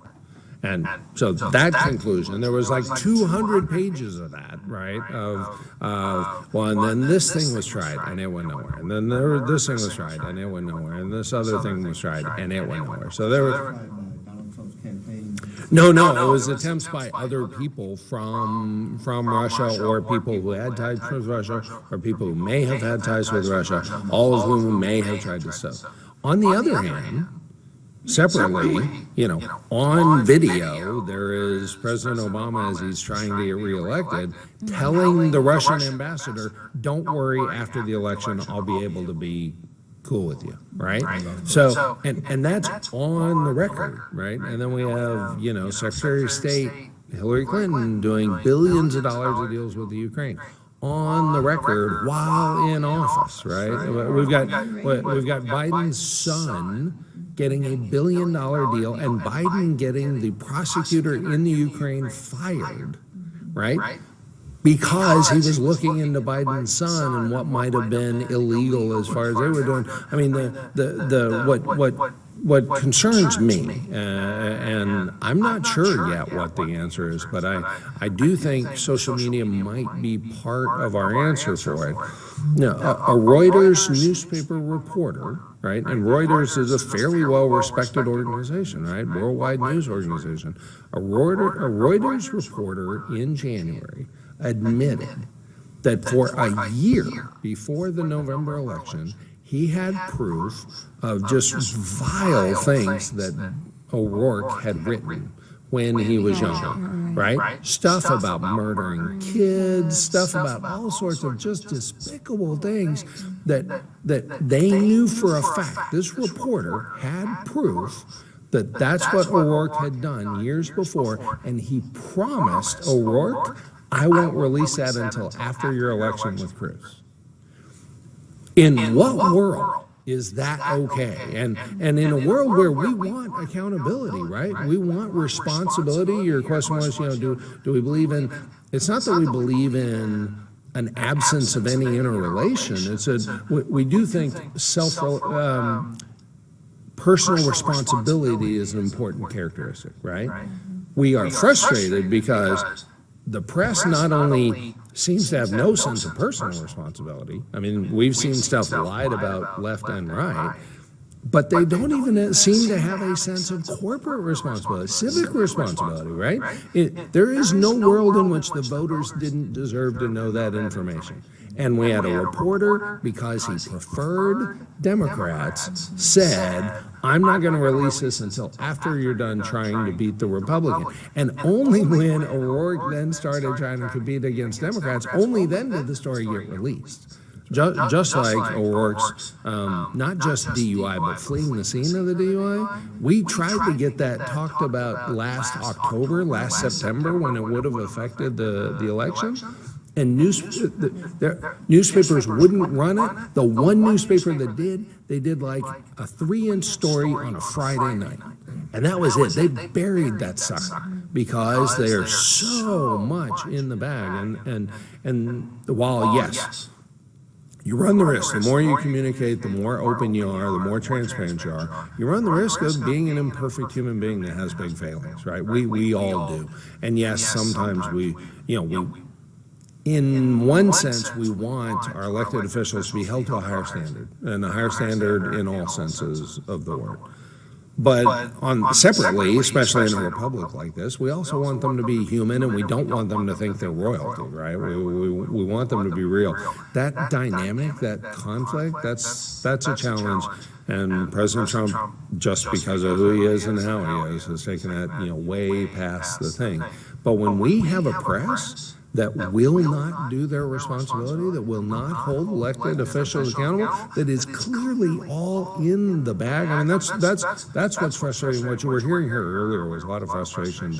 And so that conclusion, there was like 200 pages of that, right? Well, and then this thing was tried, and it went nowhere. And then this thing was tried, and it went nowhere. And this other thing was tried, and it went nowhere. So there was... No, it was attempts by other people from Russia, or people who had ties with Russia, or people who may have had ties with Russia, all of whom may have tried to stuff. On the other hand, separately, on video, there is President Obama, as he's trying to get reelected, telling the Russian ambassador, don't worry, after the election, I'll be able to be cool with you, right? So, and that's on the record, right? And then we have, Secretary of State Hillary Clinton doing billions of dollars of deals with the Ukraine on the record while in office, right? We've got Biden's son getting $1 billion deal, and Biden getting the prosecutor in the Ukraine fired, right? Because he was looking into Biden's son and what might have been illegal as far as they were doing. I mean, what concerns me, and I'm not sure yet what the answer is, but I do think social media might be part of our answer for it. A Reuters newspaper reporter, right? And Reuters is a fairly well-respected organization, right? Worldwide news organization. A Reuters reporter in January admitted that for a year before the November election, he had proof of just vile things that O'Rourke had written when he was young, right? Stuff about murdering kids, stuff about all sorts of just despicable things that they knew for a fact. This reporter had proof that that's what O'Rourke had done years before, and he promised O'Rourke, I won't release that until after your election with Cruz. In what world is that okay? And in a world where we want accountability, right? We want responsibility. Your question was, do we believe in, it's not that we believe in an absence of any interrelation. It's we do think personal responsibility is an important characteristic, right? We are frustrated because the press not only seems to have no sense of personal responsibility. I mean, we've seen stuff lied about left and right, but they don't even seem to have a sense of corporate responsibility, civic responsibility, right? There is no world in which the voters didn't deserve to know that information. And we had a reporter, because he preferred Democrats, said, I'm not going to release this until after you're done trying to beat the Republican. And only when O'Rourke then started trying to compete against Democrats, only then did the story get released. Just like O'Rourke's, not just DUI, but fleeing the scene of the DUI, we tried to get that talked about last October, last September, when it would have affected the election. And newspapers wouldn't run it. The one newspaper that did, they did like a 3-inch story on a Friday night. And that was it. They buried that sucker because they are so much in the bag. And while, yes, you run the risk. The more you communicate, the more open you are, the more transparent you are. You run the risk of being an imperfect human being that has big failings, right? We all do. And yes, sometimes we in one sense, we want our elected officials to be held to a higher standard, and a higher standard in all senses of the word. But separately, especially in a republic like this, we also want them to be human, and we don't want them to think they're royalty, right? We want them to be real. That dynamic, that conflict, that's a challenge. And President Trump, just because of who he is and how he is, has taken that way past the thing. But when we have a press that will not do their responsibility, that will not hold elected officials accountable, that is clearly all in the bag. I mean, that's what's frustrating. What you were hearing here earlier was a lot of frustration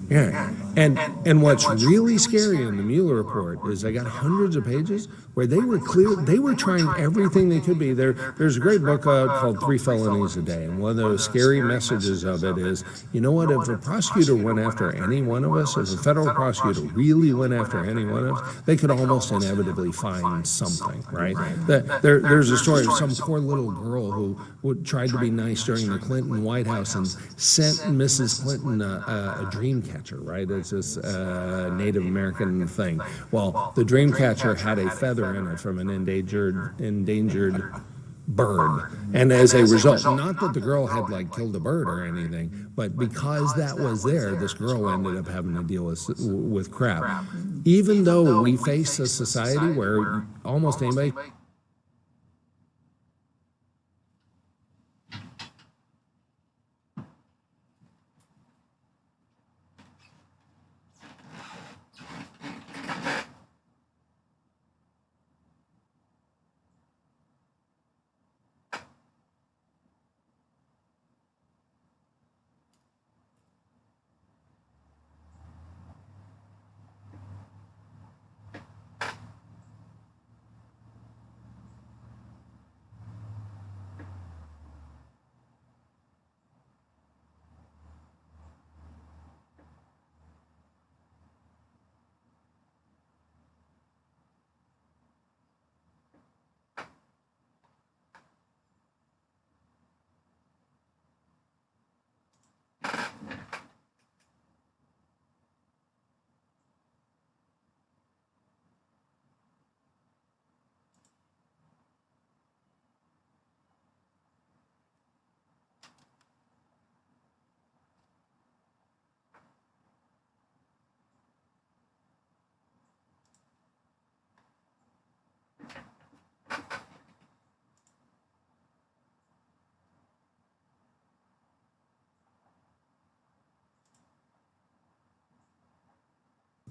and what's really scary in the Mueller report is they got hundreds of pages where they were clear, they were trying everything they could be. There's a great book called 3 Felonies a Day, and one of those scary messages of it is, you know what, if a prosecutor went after any one of us, if a federal prosecutor really went after any one of us, they could almost inevitably find something, right? There's a story of some poor little girl who tried to be nice during the Clinton White House and sent Mrs. Clinton a dream catcher, right? It's this Native American thing. Well, the dream catcher had a feather in it from an endangered bird. And as a result, not that the girl had killed a bird or anything, but because that was there, this girl ended up having to deal with crap. Even though we face a society where almost anybody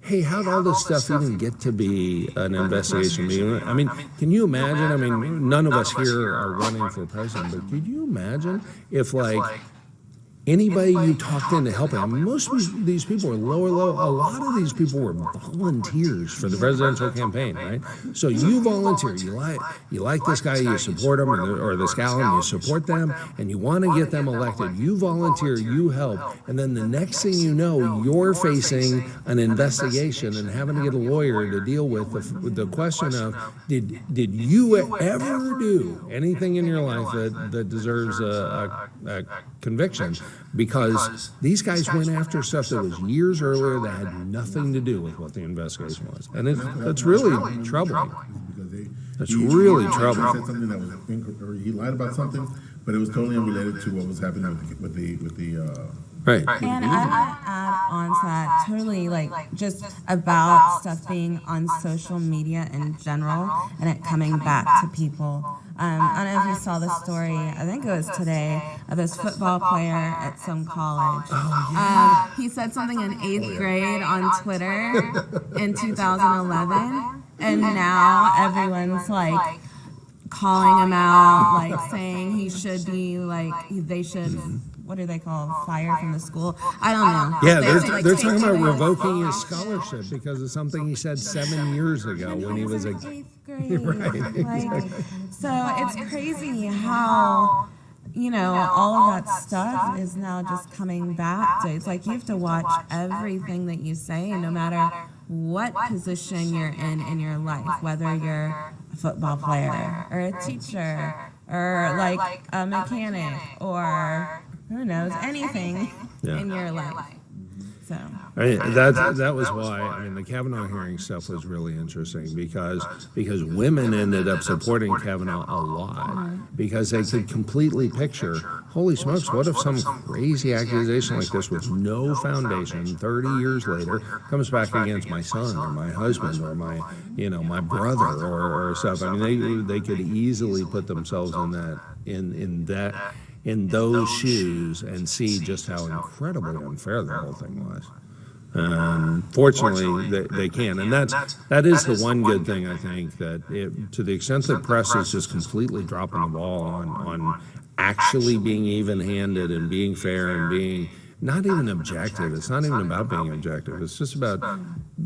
hey, how'd all this stuff even get to be an investigation? I mean, can you imagine? I mean, none of us here are running for president, but could you imagine if, anybody you talked into helping? I mean, most of these people were low. A lot of these people were volunteers for the presidential campaign, right? So you volunteer. You like this guy, you support him, or this gal, and you support them, and you want to get them elected. You volunteer, you help, and then the next thing you know, you're facing an investigation and having to get a lawyer to deal with the question of, did you ever do anything in your life that deserves a conviction? because these guys went after stuff that was years earlier that had nothing to do with what the investigation was. And it's really troubling. Because That's he really said troubling. something that was or he lied about something, but it was totally unrelated to what was happening with the Right. And I want to add on to that, totally like just about stuff being on social media in general and it coming back to people. I don't know if you saw the story, I think it was today, of this football player at some college. He said something in 8th grade on Twitter in 2011, and now everyone's like calling him out, like saying he should be like, they should, what do they call, fired from the school? I don't know. Yeah, They should, like, they're take talking about him away. revoking his scholarship because of something he said 7 years ago when he was a... in 8th grade. Like, so it's crazy how, you know, all of that stuff is now just coming back to, it's like you have to watch everything that you say, no matter what position you're in your life, whether you're a football player or a teacher or like a mechanic or who knows, anything in your life. So. That was why, I mean, the Kavanaugh hearing stuff was really interesting because women ended up supporting Kavanaugh a lot because they could completely picture, holy smokes, what if some crazy accusation like this with no foundation 30 years later comes back against my son or my husband or my, you know, my brother or stuff. I mean, they could easily put themselves in those shoes and see just how incredibly unfair the whole thing was. Fortunately, they can, and that is the one good thing I think that to the extent that press is just completely dropping the ball on actually being even-handed and being fair and being not even objective. It's not even about being objective. It's just about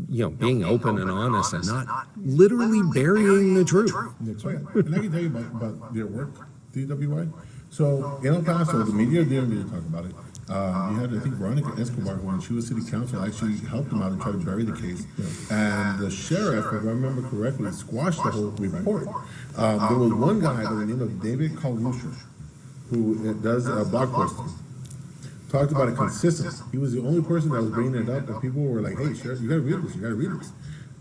being open and honest and not literally burying the truth. That's right. And I can tell you about their work, DWI. So in El Paso, the media didn't really talk about it. You had, I think, Veronica Escobar, when she was city council, actually helped them out and tried to bury the case. And the sheriff, if I remember correctly, squashed the whole report. There was one guy by the name of David Calmusher, who does blog posting. Talked about it consistently. He was the only person that was bringing it up, and people were like, "Hey, sheriff, you gotta read this. You gotta read this."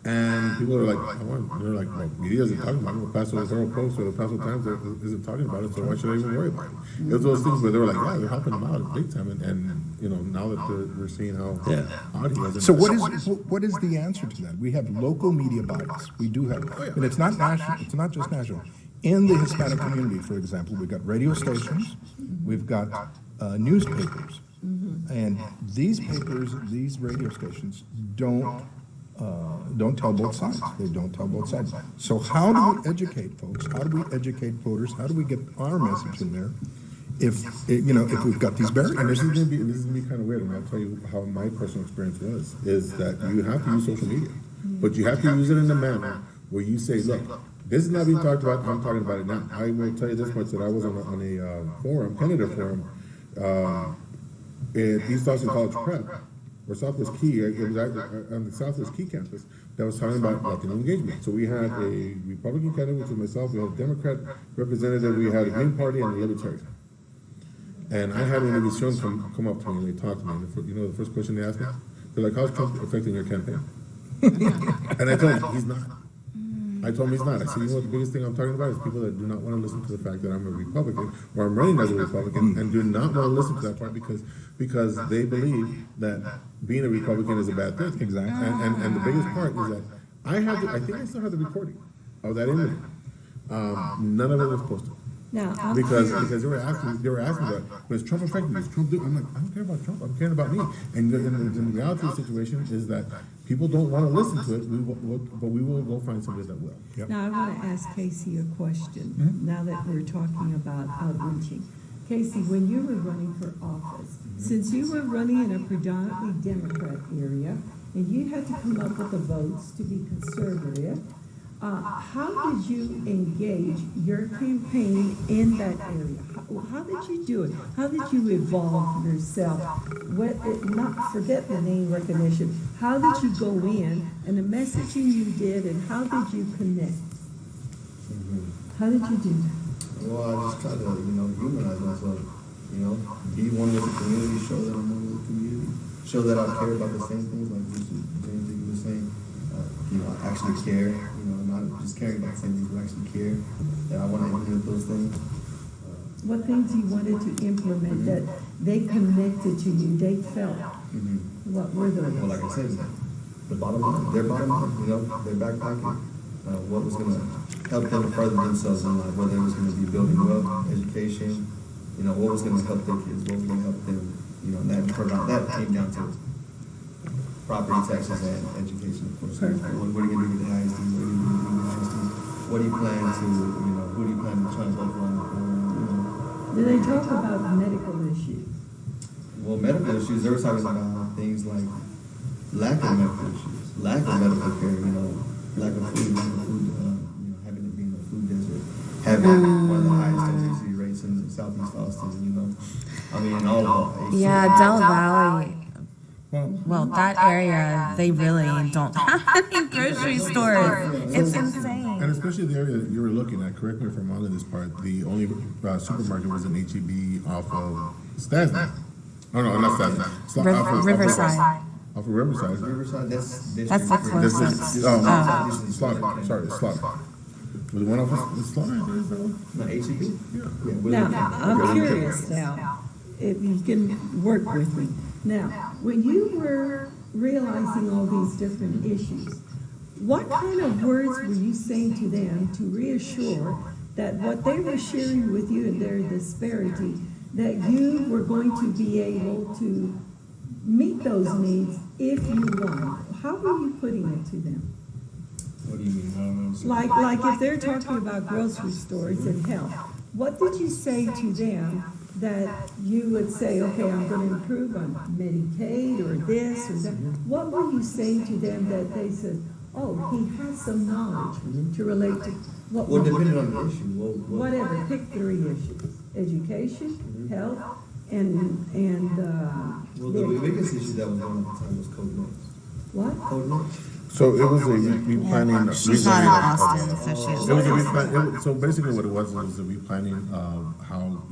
And people are like, "I want." And they're like, "Well, media isn't talking about it. The Paso Herald Post or the Paso Times isn't talking about it, so why should I even worry about it?" It was those things where they were like, "Yeah, they're helping them out big time," and now that we're seeing how odd he was. So what is the answer to that? We have local media bias. We do have, and it's not national. It's not just national. In the Hispanic community, for example, we've got radio stations, we've got newspapers, and these papers, these radio stations don't tell both sides. They don't tell both sides. So how do we educate folks? How do we educate voters? How do we get our message in there? If we've got these barriers. And this is gonna be kind of weird, and I'll tell you how my personal experience was. Is that you have to use social media, but you have to use it in a manner where you say, "Look, this is not being talked about. I'm talking about it now." I will tell you this much: that I was on a forum, candidate forum, at East Austin College Prep, or Southwest Key. It was on the Southwest Key campus that was talking about Latino engagement. So we had a Republican candidate, which was myself. We had a Democrat representative. We had a Green Party and a Libertarian. And I had one of these young come up to me and they talked to me. And the first question they asked me, they're like, "How's Trump affecting your campaign?" And I told them, "He's not." I told him he's not. I said, the biggest thing I'm talking about is people that do not want to listen to the fact that I'm a Republican or I'm running as a Republican and do not want to listen to that part because they believe that being a Republican is a bad thing. Exactly. And the biggest part is that I think I still have the recording of that interview. None of it was posted. Now, I'm Because curious. they were asking that, was Trump affecting me? Is Trump doing? I'm like, I don't care about Trump. I'm caring about me. And the reality of the situation is that people don't want to listen to it, but we will go find somebody that will. Now, I want to ask Casey a question, now that we're talking about outreaching. Casey, when you were running for office, since you were running in a predominantly Democrat area, and you had to come up with the votes to be conservative, how did you engage your campaign in that area? How did you do it? How did you evolve yourself? Forget the name recognition. How did you go in and the messaging you did, and how did you connect? How did you do that? Well, I just try to, humanize myself. You know, be one with the community, show that I'm one with the community, show that I care about the same things like James was saying. You know, I actually care, you know, not just caring about the same things, but actually care that I want to implement those things. What things you wanted to implement that they connected to you, they felt? What were those? Well, like I said, the bottom line, their bottom line, you know, their back pocket, what was going to help them further themselves in life, whether it was going to be building wealth, education, you know, what was going to help their kids, what was going to help them, you know, and that came down to property taxes and education, of course. What are you going to do with the ISD? What do you plan to, you know, who do you plan to try and vote for? Do they talk about medical issues? Well, medical issues, they were talking about things like lack of medical issues, lack of medical care, you know, lack of food, you know, having it being a food desert, having one of the highest obesity rates in Southeast Austin, you know. I mean, all of it. Yeah, Del Valley. Well, that area, they really don't have any grocery stores. It's insane. And especially the area that you were looking at, correct me if I'm wrong in this part, the only supermarket was an HEB off of Stasny. Oh, no, not Stasny. Riverside. Off of Riverside. Riverside, that's That's the closest. Slaughter. Was one off of Slaughter? No, HEB? Yeah. Now, I'm curious now, if you can work with me. Now, when you were realizing all these different issues, what kind of words were you saying to them to reassure that what they were sharing with you in their disparity, that you were going to be able to meet those needs if you won? How were you putting it to them? What do you mean? I don't know. Like if they're talking about grocery stores and health, what did you say to them that you would say, okay, I'm going to improve on Medicaid or this or that? What were you saying to them that they said, oh, he has some knowledge to relate to? Well, depending on the issue. Whatever, pick 3 issues: education, health, and Well, the biggest issue that was going on at the time was code notes. what? Code notes? So it was a replanning. She's not in Austin, so she It was a replan. So basically, what it was a replanning of how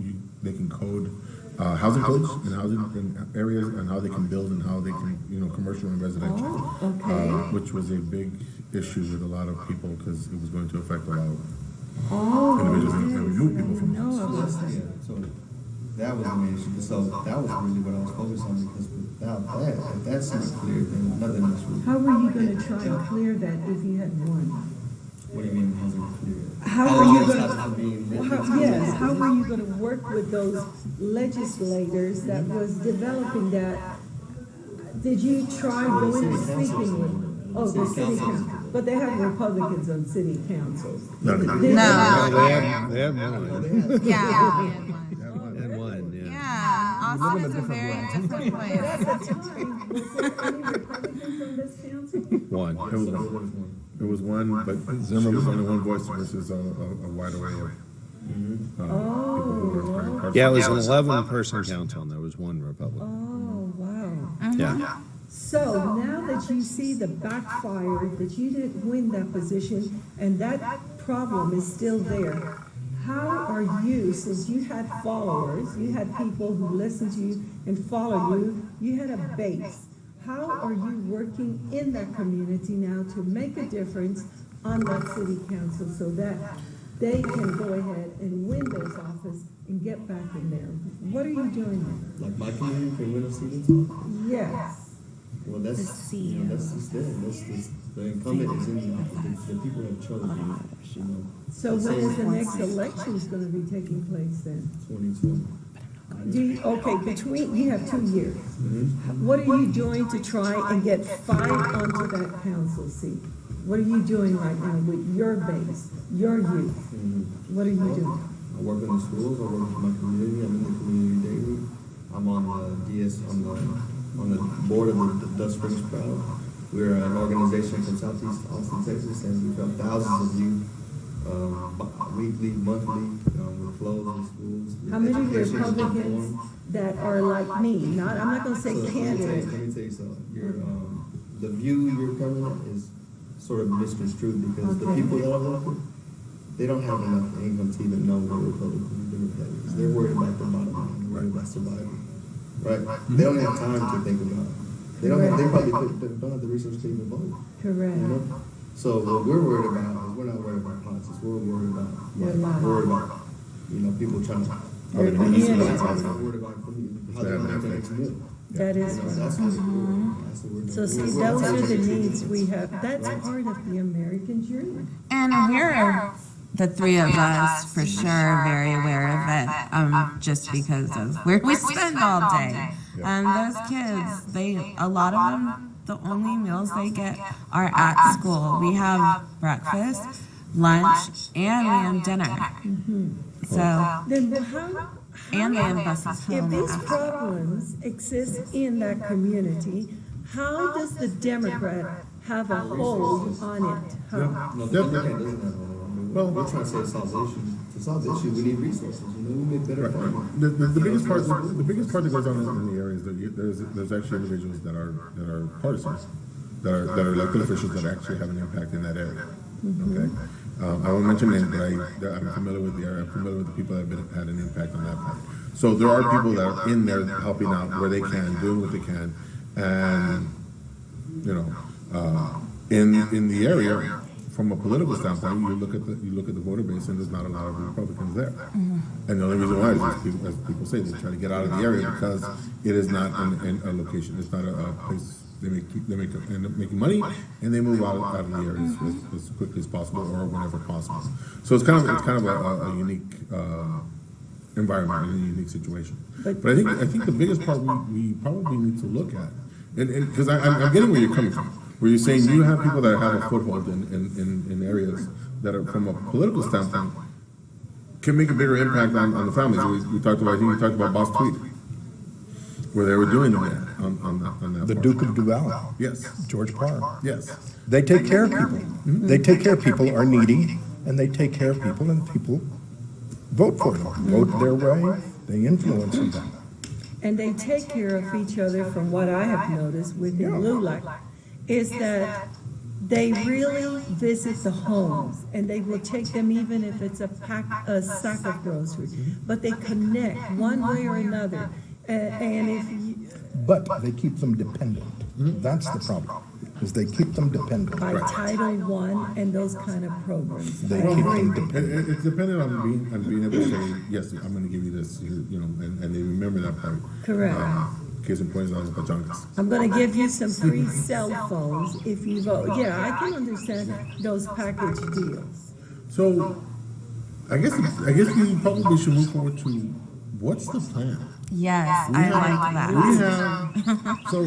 they can code housing codes and housing in areas, and how they can build and how they can, you know, commercial and residential. Oh, okay. Which was a big issue with a lot of people because it was going to affect a lot of Oh, individuals and remove people from no, homes. Yeah, so that was the main issue. So that was really what I was focused on, because without that, if that's not clear, then nothing else really. how were you going to try and clear that if you had won? What do you mean, how's it clear? How were you it's going not from being yes, how were you going to work with those legislators that was developing that? Did you try going and speaking with them? Oh, the city council, but they have Republicans on city councils. No, Did- no. did- No. They have one. Yeah. And one, yeah. Yeah, Austin is a very different place. Was there any Republicans on this council? One. It was one, but Zimmer was only one voice versus a wide array of people who were part of Yeah, it was an 11-person council, and there was one Republican. Oh, wow. Yeah. So now that you see the backfire, that you didn't win that position, and that problem is still there, how are you, since you had followers, you had people who listened to you and followed you, you had a base, how are you working in that community now to make a difference on that city council so that they can go ahead and win those office and get back in there? What are you doing there? Like my community can win a seat. Yes. Well, that's, you know, that's just there. That's just, the incumbent is in the people have chosen, you know. So when is the next election is gonna be taking place then? 2020. Between, you have 2 years. What are you doing to try and get 5 onto that council seat? What are you doing right now with your base, your youth? What are you doing? I work in the schools, I work with my community, I'm in the community daily. I'm on on the board of the Dust Springs Crowd. We're an organization from Southeast Austin, Texas, and we've got thousands of youth, weekly, monthly, with clothes in schools. How many education, Republicans reform. that are like me, not, I'm not gonna say So, let candidates. me tell you something. The view you're coming at is sort of misconstrued, because the Okay. people that I work with, they don't have enough income to even know what Republican and Democrat is. They're worried about the bottom line. They're everything about survival, right? They don't have time to think about it. They don't have the resources to even vote. Correct. You know? So what we're worried about is we're not worried about politics. We're worried about Your life. We're worried about people trying to. Your community. We're not worried about how they're going to have the next meal. That is You know, right. that's what we're doing. So see, those are the needs we have. That's part of the American dream. And we're, the three of us, for sure, very aware of it, just because of where we spend all day. And those kids, a lot of them, the only meals they get are at school. We have breakfast, lunch, and we have dinner. So, Then how and they have buses if home these after. problems exist in that community, how does the Democrat have a hold on it? How? No, the Democrat doesn't have all. I mean, we're trying to say to solve the issue. To solve the issue, we need resources. We need better farming. The biggest part that goes on in the area is that there's actually individuals that are partisans, that are elected officials that actually have an impact in that area. Okay, I won't mention names, but I'm familiar with the area. I'm familiar with the people that have had an impact on that part. So there are people that are in there helping out where they can, doing what they can, and in the area. From a political standpoint, you look at the voter base, and there's not a lot of Republicans there. And the only reason why is, as people say, they try to get out of the area because it is not a location. It's not a place. They end up making money, and they move out of the area as quickly as possible or whenever possible. So it's kind of a unique environment and a unique situation. But I think the biggest part we probably need to look at, and because I'm getting where you're coming from. Where you're saying you have people that have a foothold in areas that are, from a political standpoint, can make a bigger impact on the families. We talked about, I think we talked about Boss Tweed, where they were doing that on that The part. Duke of Duval, Yes, George Parr. yes. They take care of people. They take care of people who are needy, and they take care of people, and people vote for them, vote their way, they influence them. And they take care of each other, from what I have noticed within LULAC, is that they really visit the homes, and they will take them even if it's a sack of groceries, but they connect one way or another. And if you, But they keep them dependent. That's the problem, is they keep them dependent. by Title I and those kind of programs. They I keep agree. them dependent. It's dependent on being able to say, yes, I'm going to give you this, and they remember that part. Correct. Case in point is on the pachangas. I'm gonna give you some free cell phones if you vote. Yeah, I can understand those package deals. So, I guess we probably should move forward to what's the plan. Yes, I like that. We have, so,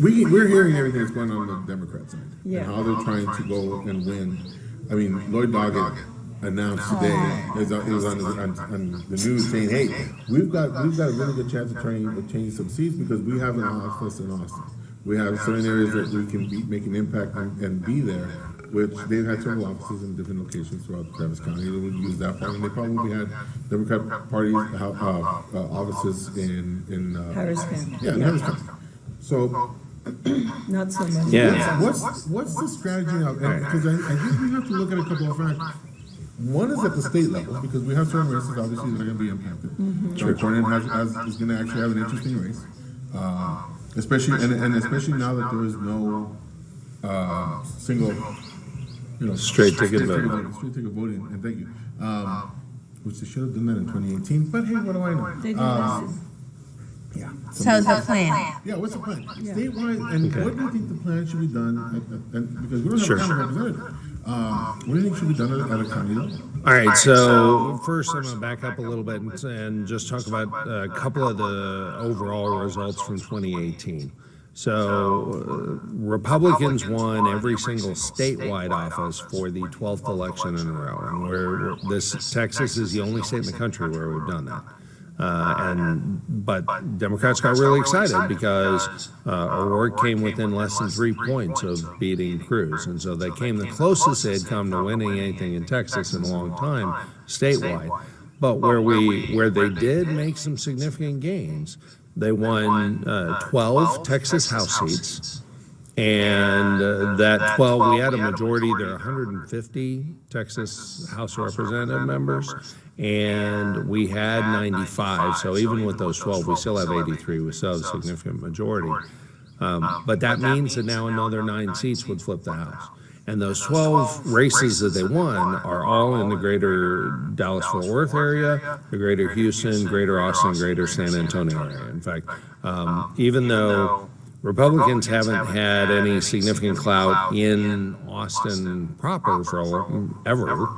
we're hearing everything that's going on the Democrat side. Yeah. And how they're trying to go and win. I mean, Lloyd Doggett announced today, it was on the news saying, hey, we've got a really good chance of change some seats because we have an office in Austin. We have certain areas that we can make an impact and be there, which they've had several offices in different locations throughout Travis County. They would use that part, and they probably had Democrat Party offices in Harris County. Yeah, in Harris County. So, Not so much. Yeah. what's the strategy now? Because I think we have to look at a couple of factors. One is at the state level, because we have certain races, obviously, that are going to be impacted. California is going to actually have an interesting race, especially especially now that there is no single, Straight ticket voting. Straight ticket voting, and thank you. Which they should have done that in 2018, but hey, what do I know? They do this. Yeah. So the plan. Yeah, what's the plan? Statewide, and what do you think the plan should be done, because we don't have Sure. a county representative. What do you think should be done at a county level? All right, so first I'm going to back up a little bit and just talk about a couple of the overall results from 2018. So Republicans won every single statewide office for the 12th election in a row, and Texas is the only state in the country where we've done that. But Democrats got really excited because O'Rourke came within less than 3 points of beating Cruz, and so they came the closest they had come to winning anything in Texas in a long time statewide. But where they did make some significant gains, they won 12 Texas House seats. And that 12, we had a majority, there are 150 Texas House of Representative members, and we had 95. So even with those 12, we still have 83. We still have a significant majority. But that means that now another 9 seats would flip the House. And those 12 races that they won are all in the greater Dallas-Fort Worth area, the greater Houston, greater Austin, greater San Antonio area. In fact, even though Republicans haven't had any significant clout in Austin proper for ever,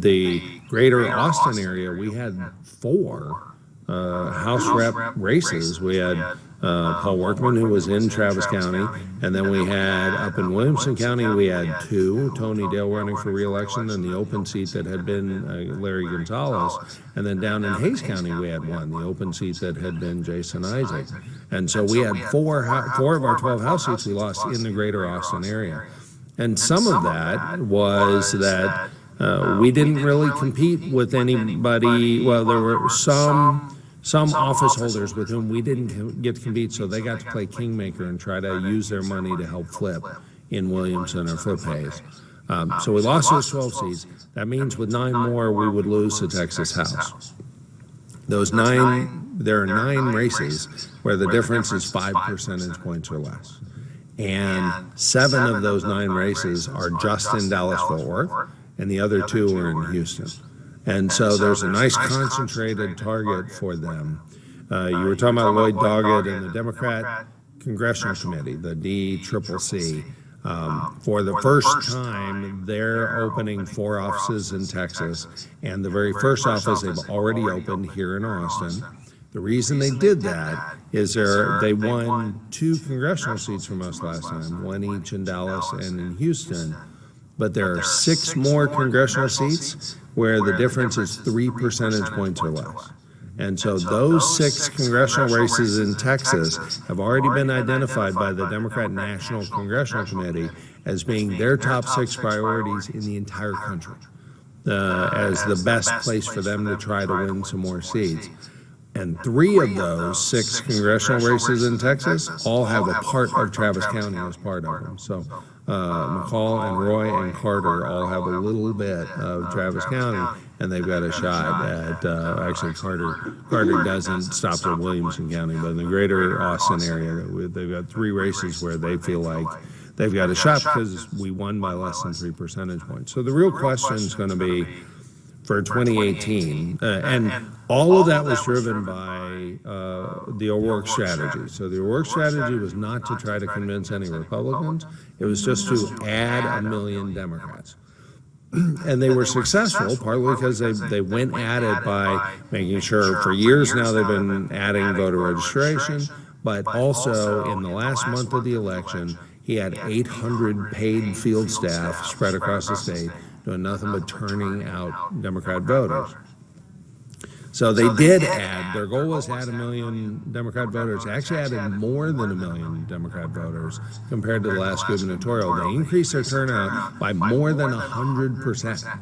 the greater Austin area, we had 4 House rep races. We had Paul Workman, who was in Travis County, and then we had up in Williamson County, we had 2, Tony Dale running for re-election, and the open seat that had been Larry Gonzalez, and then down in Hays County, we had 1, the open seat that had been Jason Isaac. And so we had 4 of our 12 House seats we lost in the greater Austin area. And some of that was that we didn't really compete with anybody. Well, there were some office holders with whom we didn't get to compete, so they got to play kingmaker and try to use their money to help flip in Williamson or flip Hays. So we lost those 12 seats. That means with 9 more, we would lose the Texas House. There are 9 races where the difference is 5 percentage points or less. And 7 of those 9 races are just in Dallas-Fort Worth, and the other 2 are in Houston. And so there's a nice concentrated target for them. You were talking about Lloyd Doggett and the Democrat Congressional Committee, the DCCC. For the first time, they're opening 4 offices in Texas, and the very first office they've already opened here in Austin. The reason they did that is they won 2 congressional seats from us last time, 1 each in Dallas and in Houston. But there are 6 more congressional seats where the difference is 3 percentage points or less. And so those 6 congressional races in Texas have already been identified by the Democrat National Congressional Committee as being their top 6 priorities in the entire country, as the best place for them to try to win some more seats. And 3 of those 6 congressional races in Texas all have a part of Travis County as part of them. So McCall and Roy and Carter all have a little bit of Travis County, and they've got a shot at, actually Carter doesn't stop at Williamson County, but in the greater Austin area, they've got 3 races where they feel like they've got a shot because we won by less than 3 percentage points. So the real question is going to be for 2018, and all of that was driven by the O'Rourke strategy. So the O'Rourke strategy was not to try to convince any Republicans. It was just to add 1 million Democrats. And they were successful, partly because they went at it by making sure for years now they've been adding voter registration, but also in the last month of the election, he had 800 paid field staff spread across the state doing nothing but turning out Democrat voters. So they did add, their goal was to add 1 million Democrat voters. They actually added more than 1 million Democrat voters compared to the last gubernatorial. They increased their turnout by more than 100%.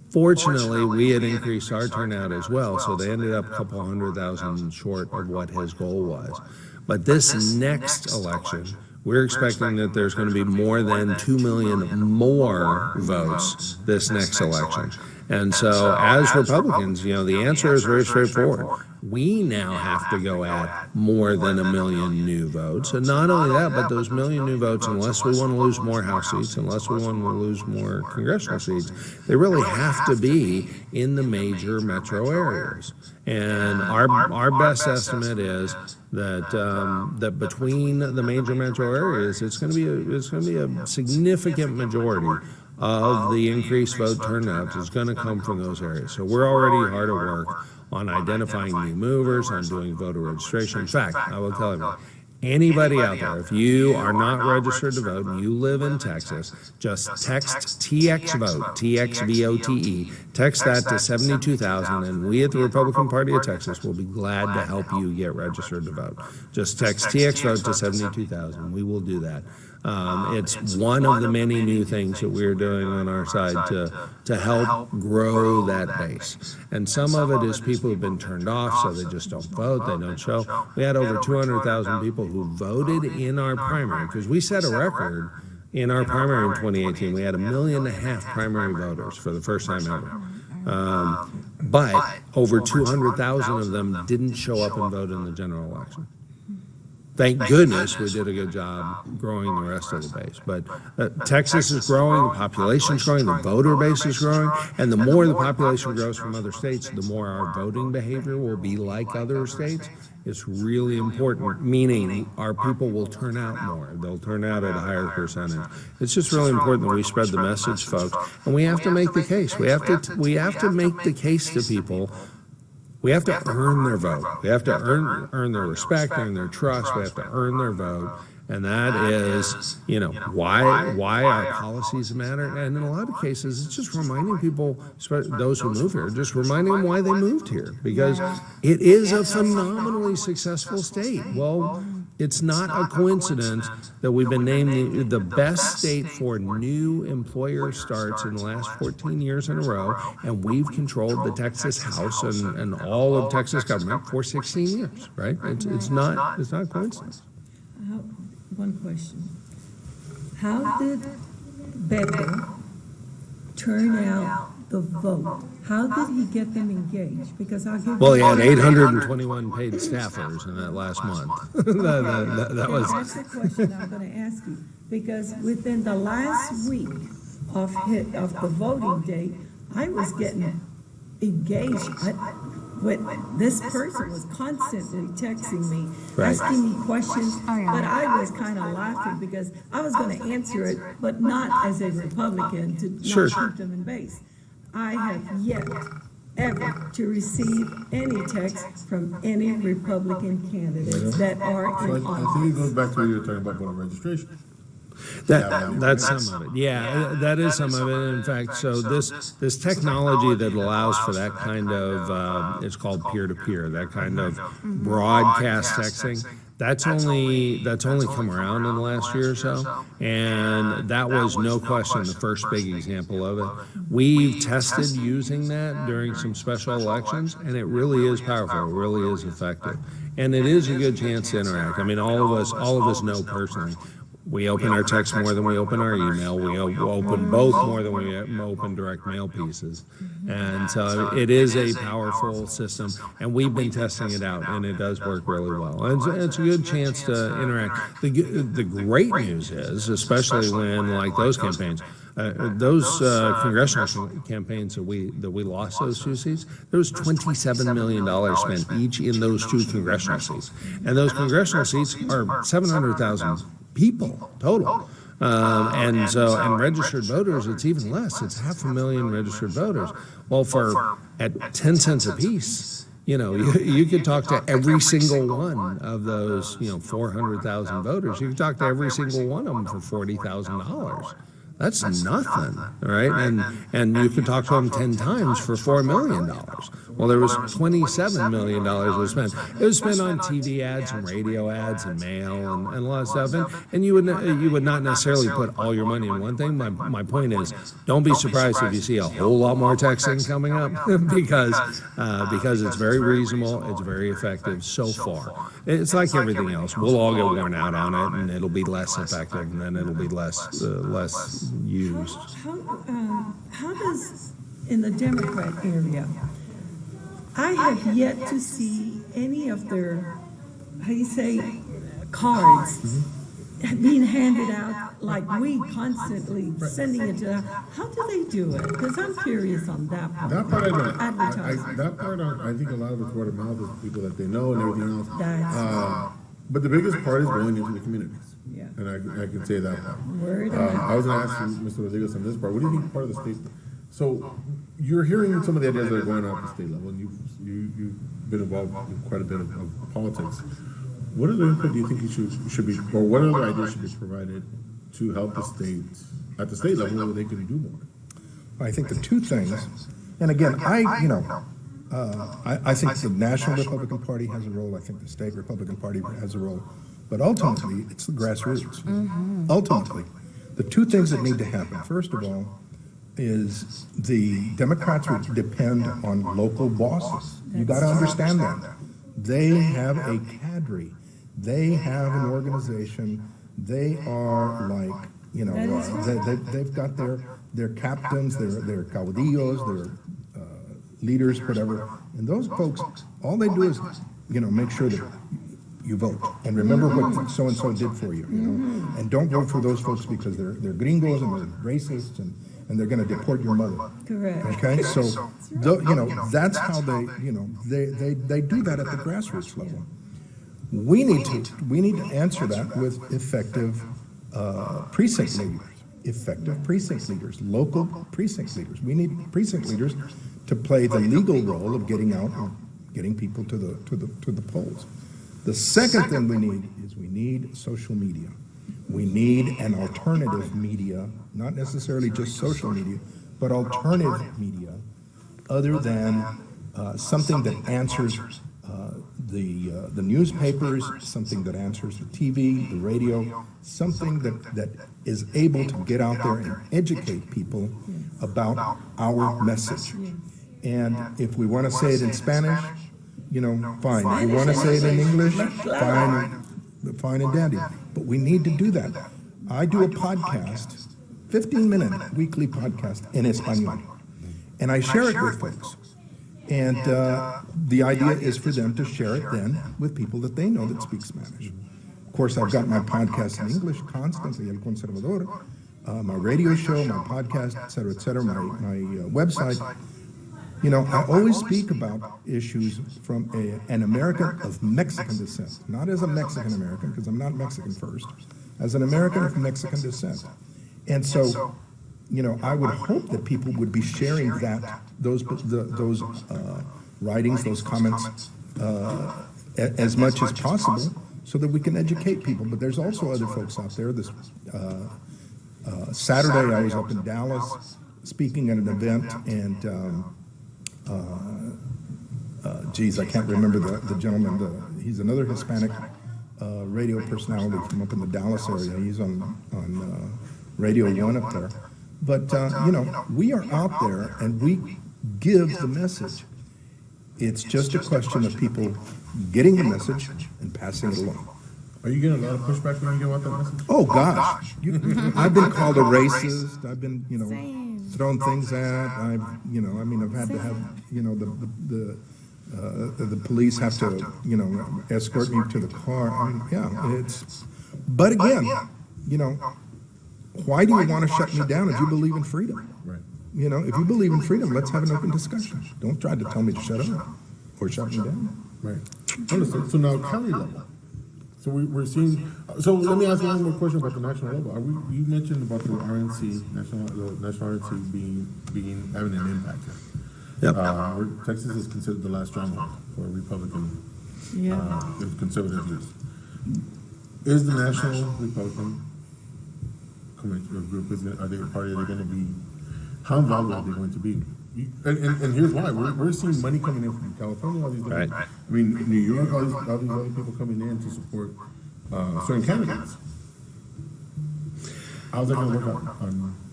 Fortunately, we had increased our turnout as well, so they ended up a couple 100,000 short of what his goal was. But this next election, we're expecting that there's going to be more than 2 million more votes this next election. And so as Republicans, the answer is very straightforward. We now have to go at more than 1 million new votes. And not only that, but those 1 million new votes, unless we want to lose more House seats, unless we want to lose more congressional seats, they really have to be in the major metro areas. And our best estimate is that between the major metro areas, it's going to be a significant majority of the increased vote turnout is going to come from those areas. So we're already hard at work on identifying new movers, on doing voter registration. In fact, I will tell you, anybody out there, if you are not registered to vote and you live in Texas, just text TXVOTE, TXVOTE, text that to 72,000, and we at the Republican Party of Texas will be glad to help you get registered to vote. Just text TXVOTE to 72,000. We will do that. It's one of the many new things that we're doing on our side to help grow that base. And some of it is people who've been turned off, so they just don't vote, they don't show. We had over 200,000 people who voted in our primary, because we set a record in our primary in 2018. We had 1.5 million primary voters for the first time ever. But over 200,000 of them didn't show up and vote in the general election. Thank goodness we did a good job growing the rest of the base. But Texas is growing, the population's growing, the voter base is growing, and the more the population grows from other states, the more our voting behavior will be like other states. It's really important, meaning our people will turn out more. They'll turn out at a higher percentage. It's just really important that we spread the message, folks, and we have to make the case. We have to make the case to people. We have to earn their vote. We have to earn their respect, earn their trust. We have to earn their vote. And that is, why our policies matter. And in a lot of cases, it's just reminding people, those who move here, just reminding them why they moved here. Because it is a phenomenally successful state. Well, it's not a coincidence that we've been named the best state for new employer starts in the last 14 years in a row, and we've controlled the Texas House and all of Texas government for 16 years, right? It's not a coincidence. One question. How did Beto turn out the vote? How did he get them engaged? Because I'll give Well, he had 821 paid staffers in that last month. that was. That's the question I'm going to ask you. Because within the last week of the voting date, I was getting engaged. This person was constantly texting me, asking me questions, but I was kind of laughing because I was going to answer it, but not as a Republican to not keep them in base. I have yet ever to receive any text from any Republican candidates that are in I think it goes back to what you were talking about voter registration. That's some of it. Yeah, that is some of it. In fact, so this technology that allows for that kind of, it's called peer-to-peer, that kind of broadcast texting, that's only come around in the last year or so, and that was no question the first big example of it. We've tested using that during some special elections, and it really is powerful. It really is effective, and it is a good chance to interact. I mean, all of us know personally. We open our text more than we open our email. We open both more than we open direct mail pieces. And so it is a powerful system, and we've been testing it out, and it does work really well. And it's a good chance to interact. The great news is, especially when, like those campaigns, those congressional campaigns that we lost those 2 seats, there was $27 million spent each in those 2 congressional seats. And those congressional seats are 700,000 people total. And registered voters, it's even less. It's 500,000 registered voters. Well, at 10 cents a piece, you could talk to every single one of those, 400,000 voters. You could talk to every single one of them for $40,000. That's nothing, right? And you could talk to them 10 times for $4 million. Well, there was $27 million was spent. It was spent on TV ads and radio ads and mail and a lot of stuff. And you would not necessarily put all your money in one thing. My point is, don't be surprised if you see a whole lot more texting coming up because it's very reasonable, it's very effective so far. It's like everything else. We'll all get worn out on it, and it'll be less effective, and then it'll be less used. How does, in the Democrat area, I have yet to see any of their, cards being handed out like we constantly sending it to them. How do they do it? Because I'm curious on that part. That part I don't. Advertising. That part I think a lot of it's word of mouth of people that they know and everything else. But the biggest part is going into the communities. Yeah. And I can say that part. Word I was going to ask you, Mr. Rodriguez, on this part. What do you think part of the state? So you're hearing some of the ideas that are going on at the state level, and you've been involved in quite a bit of politics. What other input do you think you should be, or what other ideas should be provided to help the state at the state level where they can do more? I think the 2 things, and again, I think the National Republican Party has a role. I think the state Republican Party has a role. But ultimately, it's the grassroots. Mm-hmm. Ultimately, the 2 things that need to happen, first of all, is the Democrats would depend on local bosses. You got to understand that. They have a cadre. They have an organization. They are like, they've got their captains, their caudillos, their leaders, whatever. And those folks, all they do is, make sure that you vote. And remember what so-and-so did for you, And don't vote for those folks because they're gringos and they're racist and they're going to deport your mother. Correct. Okay, so, that's how they do that at the grassroots level. We need to answer that with effective precinct leaders, local precinct leaders. We need precinct leaders to play the legal role of getting out and getting people to the polls. The second thing we need social media. We need an alternative media, not necessarily just social media, but alternative media, other than something that answers the newspapers, something that answers the TV, the radio, something that is able to get out there and educate people about our message. And if we want to say it in Spanish, fine. If we want to say it in English, fine and dandy. But we need to do that. I do a podcast, 15-minute weekly podcast in Espanol, and I share it with folks. And the idea is for them to share it then with people that they know that speak Spanish. Of course, I've got my podcast in English constantly, El Conservador, my radio show, my podcast, et cetera, my website. I always speak about issues from an American of Mexican descent, not as a Mexican American, because I'm not Mexican first, as an American of Mexican descent. And so, I would hope that people would be sharing those writings, those comments, as much as possible, so that we can educate people. But there's also other folks out there. This Saturday, I was up in Dallas speaking at an event, and I can't remember the gentleman. He's another Hispanic radio personality from up in the Dallas area. He's on Radio 1 up there. But, we are out there and we give the message. It's just a question of people getting the message and passing it along. Are you getting a lot of pushback when you give out that message? Oh, gosh. I've been called a racist. I've been, Same. thrown things at. I've had to have, the police have to, escort me to the car. But again, why do you want to shut me down if you believe in freedom? Right. If you believe in freedom, let's have an open discussion. Don't try to tell me to shut up or shut me down. Right. Understood. So now county level. So we're seeing. So let me ask you one more question about the national level. You mentioned about the RNC, the national RNC having an impact here. Yep. Texas is considered the last stronghold for Republican, conservative use. Is the National Republican Commission or group? Are they a party? Are they going to be? How involved are they going to be? And here's why: we're seeing money coming in from California, all these different, Right. I mean, New York, all these other people coming in to support certain candidates. How's that going to work out?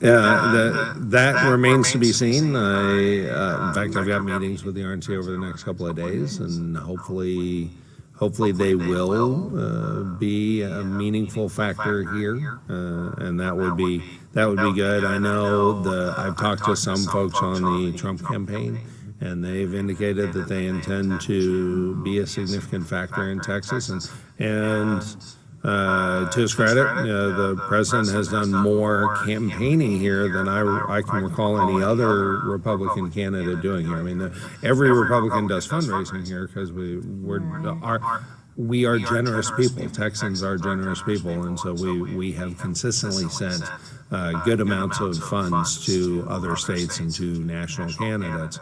Yeah, that remains to be seen. In fact, I've got meetings with the RNC over the next couple of days, and hopefully they will be a meaningful factor here, and that would be good. I know I've talked to some folks on the Trump campaign, and they've indicated that they intend to be a significant factor in Texas, and to his credit, the president has done more campaigning here than I can recall any other Republican candidate doing here. I mean, every Republican does fundraising here because we are generous people. Texans are generous people, and so we have consistently sent good amounts of funds to other states and to national candidates.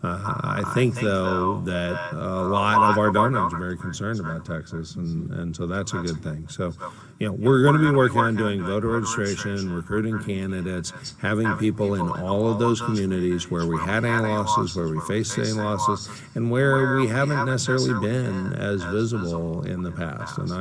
I think, though, that a lot of our donors are very concerned about Texas, and so that's a good thing. So, we're going to be working on doing voter registration, recruiting candidates, having people in all of those communities where we had any losses, where we faced any losses, and where we haven't necessarily been as visible in the past. And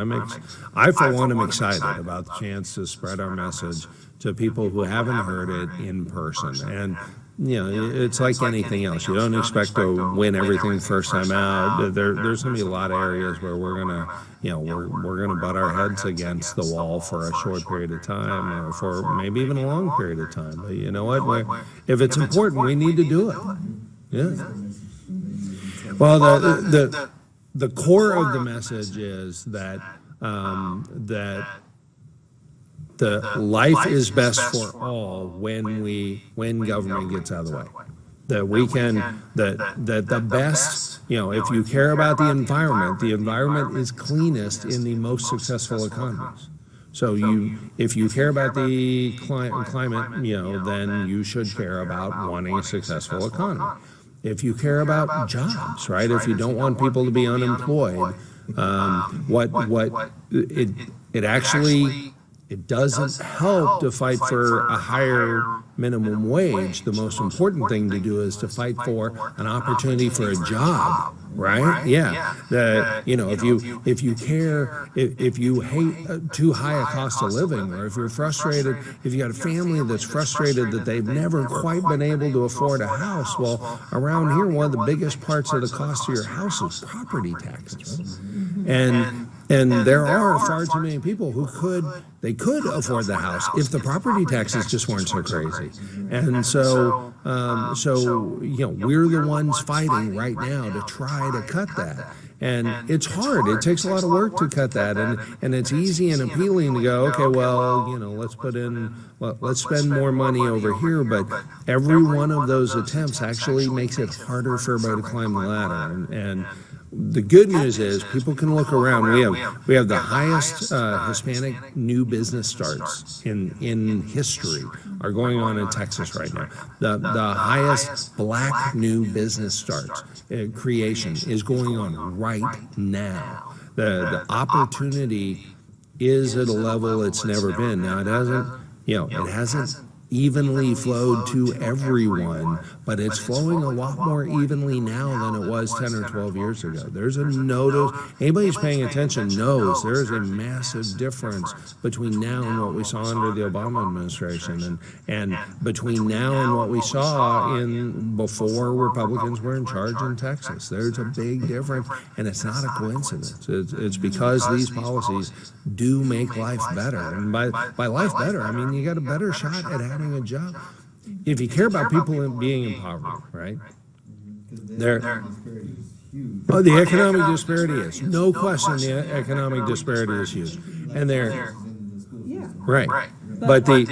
I, for one, am excited about the chance to spread our message to people who haven't heard it in person. And it's like anything else. You don't expect to win everything first time out. There's going to be a lot of areas where we're going to butt our heads against the wall for a short period of time, or for maybe even a long period of time. But you know what? If it's important, we need to do it. Yeah. Well, the core of the message is that that the life is best for all when government gets out of the way. That we can that the best, if you care about the environment is cleanest in the most successful economies. So if you care about the climate, then you should care about wanting a successful economy. If you care about jobs, right? If you don't want people to be unemployed, it doesn't help to fight for a higher minimum wage. The most important thing to do is to fight for an opportunity for a job, right? Yeah. If you hate too high a cost of living, or if you're frustrated, if you got a family that's frustrated that they've never quite been able to afford a house, well, around here, one of the biggest parts of the cost of your house is property taxes. And there are far too many people who could afford the house if the property taxes just weren't so crazy. And so we're the ones fighting right now to try to cut that. And it's hard. It takes a lot of work to cut that. And it's easy and appealing to go, okay, well, let's spend more money over here. But every one of those attempts actually makes it harder for everybody to climb the ladder. And the good news is people can look around. We have the highest Hispanic new business starts in history are going on in Texas right now. The highest Black new business starts creation is going on right now. The opportunity is at a level it's never been. Now it hasn't evenly flowed to everyone, but it's flowing a lot more evenly now than it was 10 or 12 years ago. There's a notice, anybody who's paying attention knows there is a massive difference between now and what we saw under the Obama administration, and between now and what we saw before Republicans were in charge in Texas. There's a big difference, and it's not a coincidence. It's because these policies do make life better. And by life better, I mean you got a better shot at having a job. If you care about people being in poverty, right? The economic disparity is no question. The economic disparity is huge, and right. But the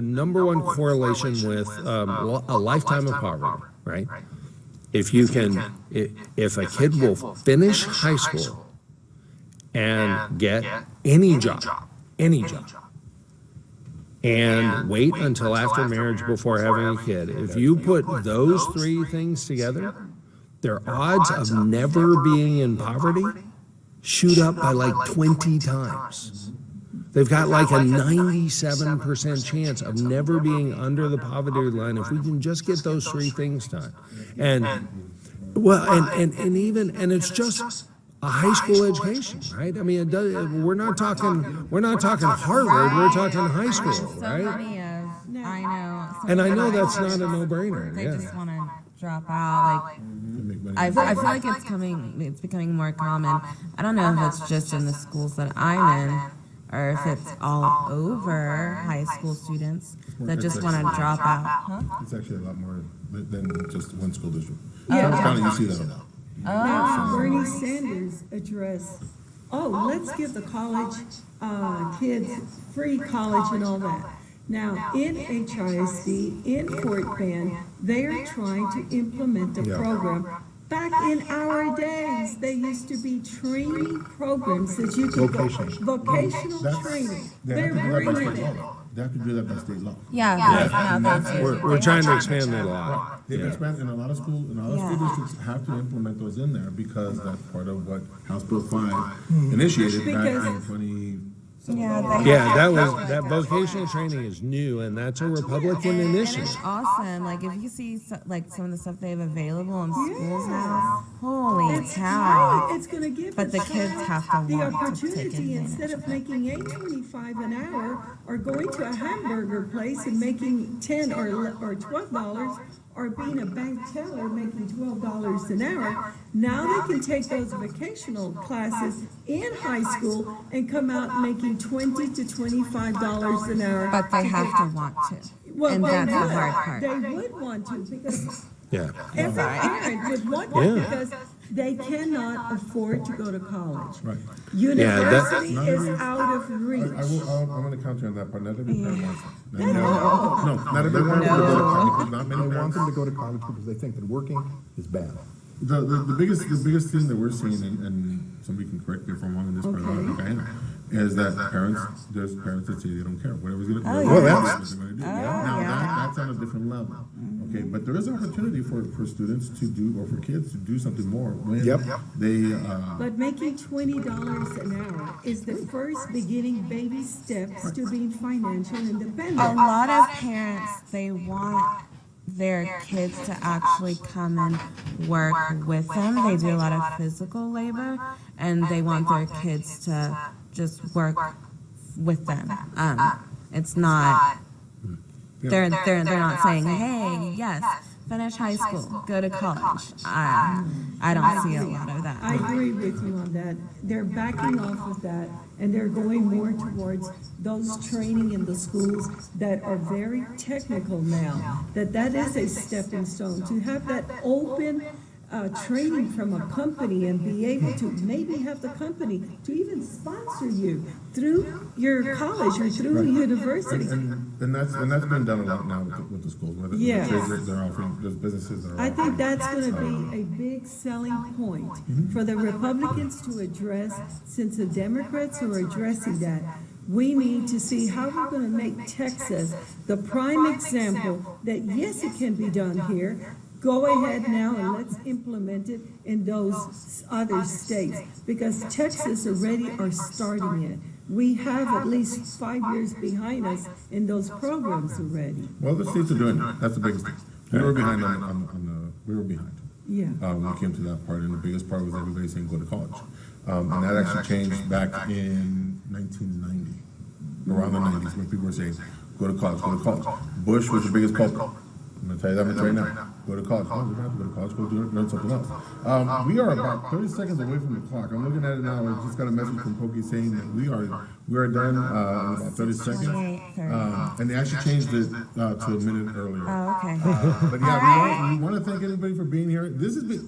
number one correlation with a lifetime of poverty, right? If a kid will finish high school and get any job, and wait until after marriage before having a kid, if you put those three things together, their odds of never being in poverty shoot up by like 20 times. They've got like a 97% chance of never being under the poverty line if we can just get those three things done. And it's just a high school education, right? I mean, we're not talking Harvard. We're talking high school, right? And I know that's not a no-brainer. They just want to drop out. I feel like it's becoming more common. I don't know if it's just in the schools that I'm in, or if it's all over high school students that just want to drop out. Huh? It's actually a lot more than just one school district. Yeah. County, you see that a lot. Now, Bernie Sanders addressed, let's give the college kids free college and all that. Now, in HISD, in Fort Bend, they are trying to implement a program. Back in our days, they used to be training programs that you could vocational training. They're bringing it. They have to do that by state law. We're trying to expand that a lot. They've expanded in a lot of schools, and a lot of school districts have to implement those in there because that's part of what House Bill 5 initiated back in 20. That vocational training is new, and that's a Republican initiative. It's awesome. Like if you see some of the stuff they have available in schools now, holy cow! Right. It's going to give the kids have to the want to take opportunity advantage instead of making $8.25 an hour, or going to a hamburger place and making $10 or $12. Or being a bank teller making $12 an hour, now they can take those vocational classes in high school and come out making $20 to $25 an hour. But they have to want to. Well, And they that's the would. hard part. They would want to, because Yeah. every parent would want that, Yeah. because they cannot afford to go to college. Right. University Not is every- out of reach. I'm gonna counter on that part. Not every parent wants it. No. No, not every parent wants to go to college. Not many They want parents. them to go to college because they think that working is bad. The biggest thing that we're seeing, and somebody can correct me if I'm wrong in this, but I don't think I am, is that there's parents that say they don't care, whatever's gonna, Well, that's what they're gonna do. Now, yeah. that's on a different level, okay, but there is opportunity for students to do, or for kids to do something more when Yep. they, But making $20 an hour is the first beginning baby steps to being financial A independent. lot of parents, they want their kids to actually come and work with them. They do a lot of physical labor, and they want their kids to just work with them. It's not. They're not saying, "Hey, yes, finish high school, go to college." I don't see a lot of that. I agree with you on that. They're backing off of that, and they're going more towards those training in the schools that are very technical now. That is a stepping stone, to have that open training from a company and be able to maybe have the company to even sponsor you through your college or through university. and that's been done a lot now with the schools, where Yes. they're offering, there's businesses that are I think offering. that's going to be a big selling point for the Republicans to address, since the Democrats are addressing that. We need to see how we're going to make Texas the prime example that, yes, it can be done here. Go ahead now and let's implement it in those other states, because Texas already are starting it. We have at least 5 years behind us in those programs already. Well, the states are doing it, that's the biggest thing. We were behind we were behind. Yeah. When it came to that part, and the biggest part was everybody saying go to college. And that actually changed back in 1990, around the 90s, when people were saying, go to college, go to college. Bush was the biggest culprit. I'm gonna tell you that much right now. Go to college. No, we don't have to go to college, go learn something else. We are about 30 seconds away from the clock. I'm looking at it now, I just got a message from Pokey saying that we are done, in about 30 seconds. 28:30. And they actually changed it, to a minute earlier. Oh, okay. But yeah, we want to thank everybody for being here. This has been,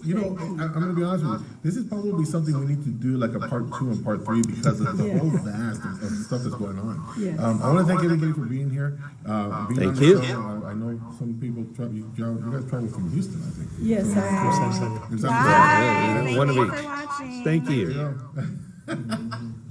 I'm going to be honest with you. This is probably something we need to do like a part 2 and part 3, because of the whole vast of stuff that's going on. Yes. I want to thank everybody for being here. Being Thank on the you. show. I know some people travel. You guys travel from Houston, I think. Yes, I Is that Bye. correct? Yeah, one of Thank you each. for watching. Thank you. Yeah.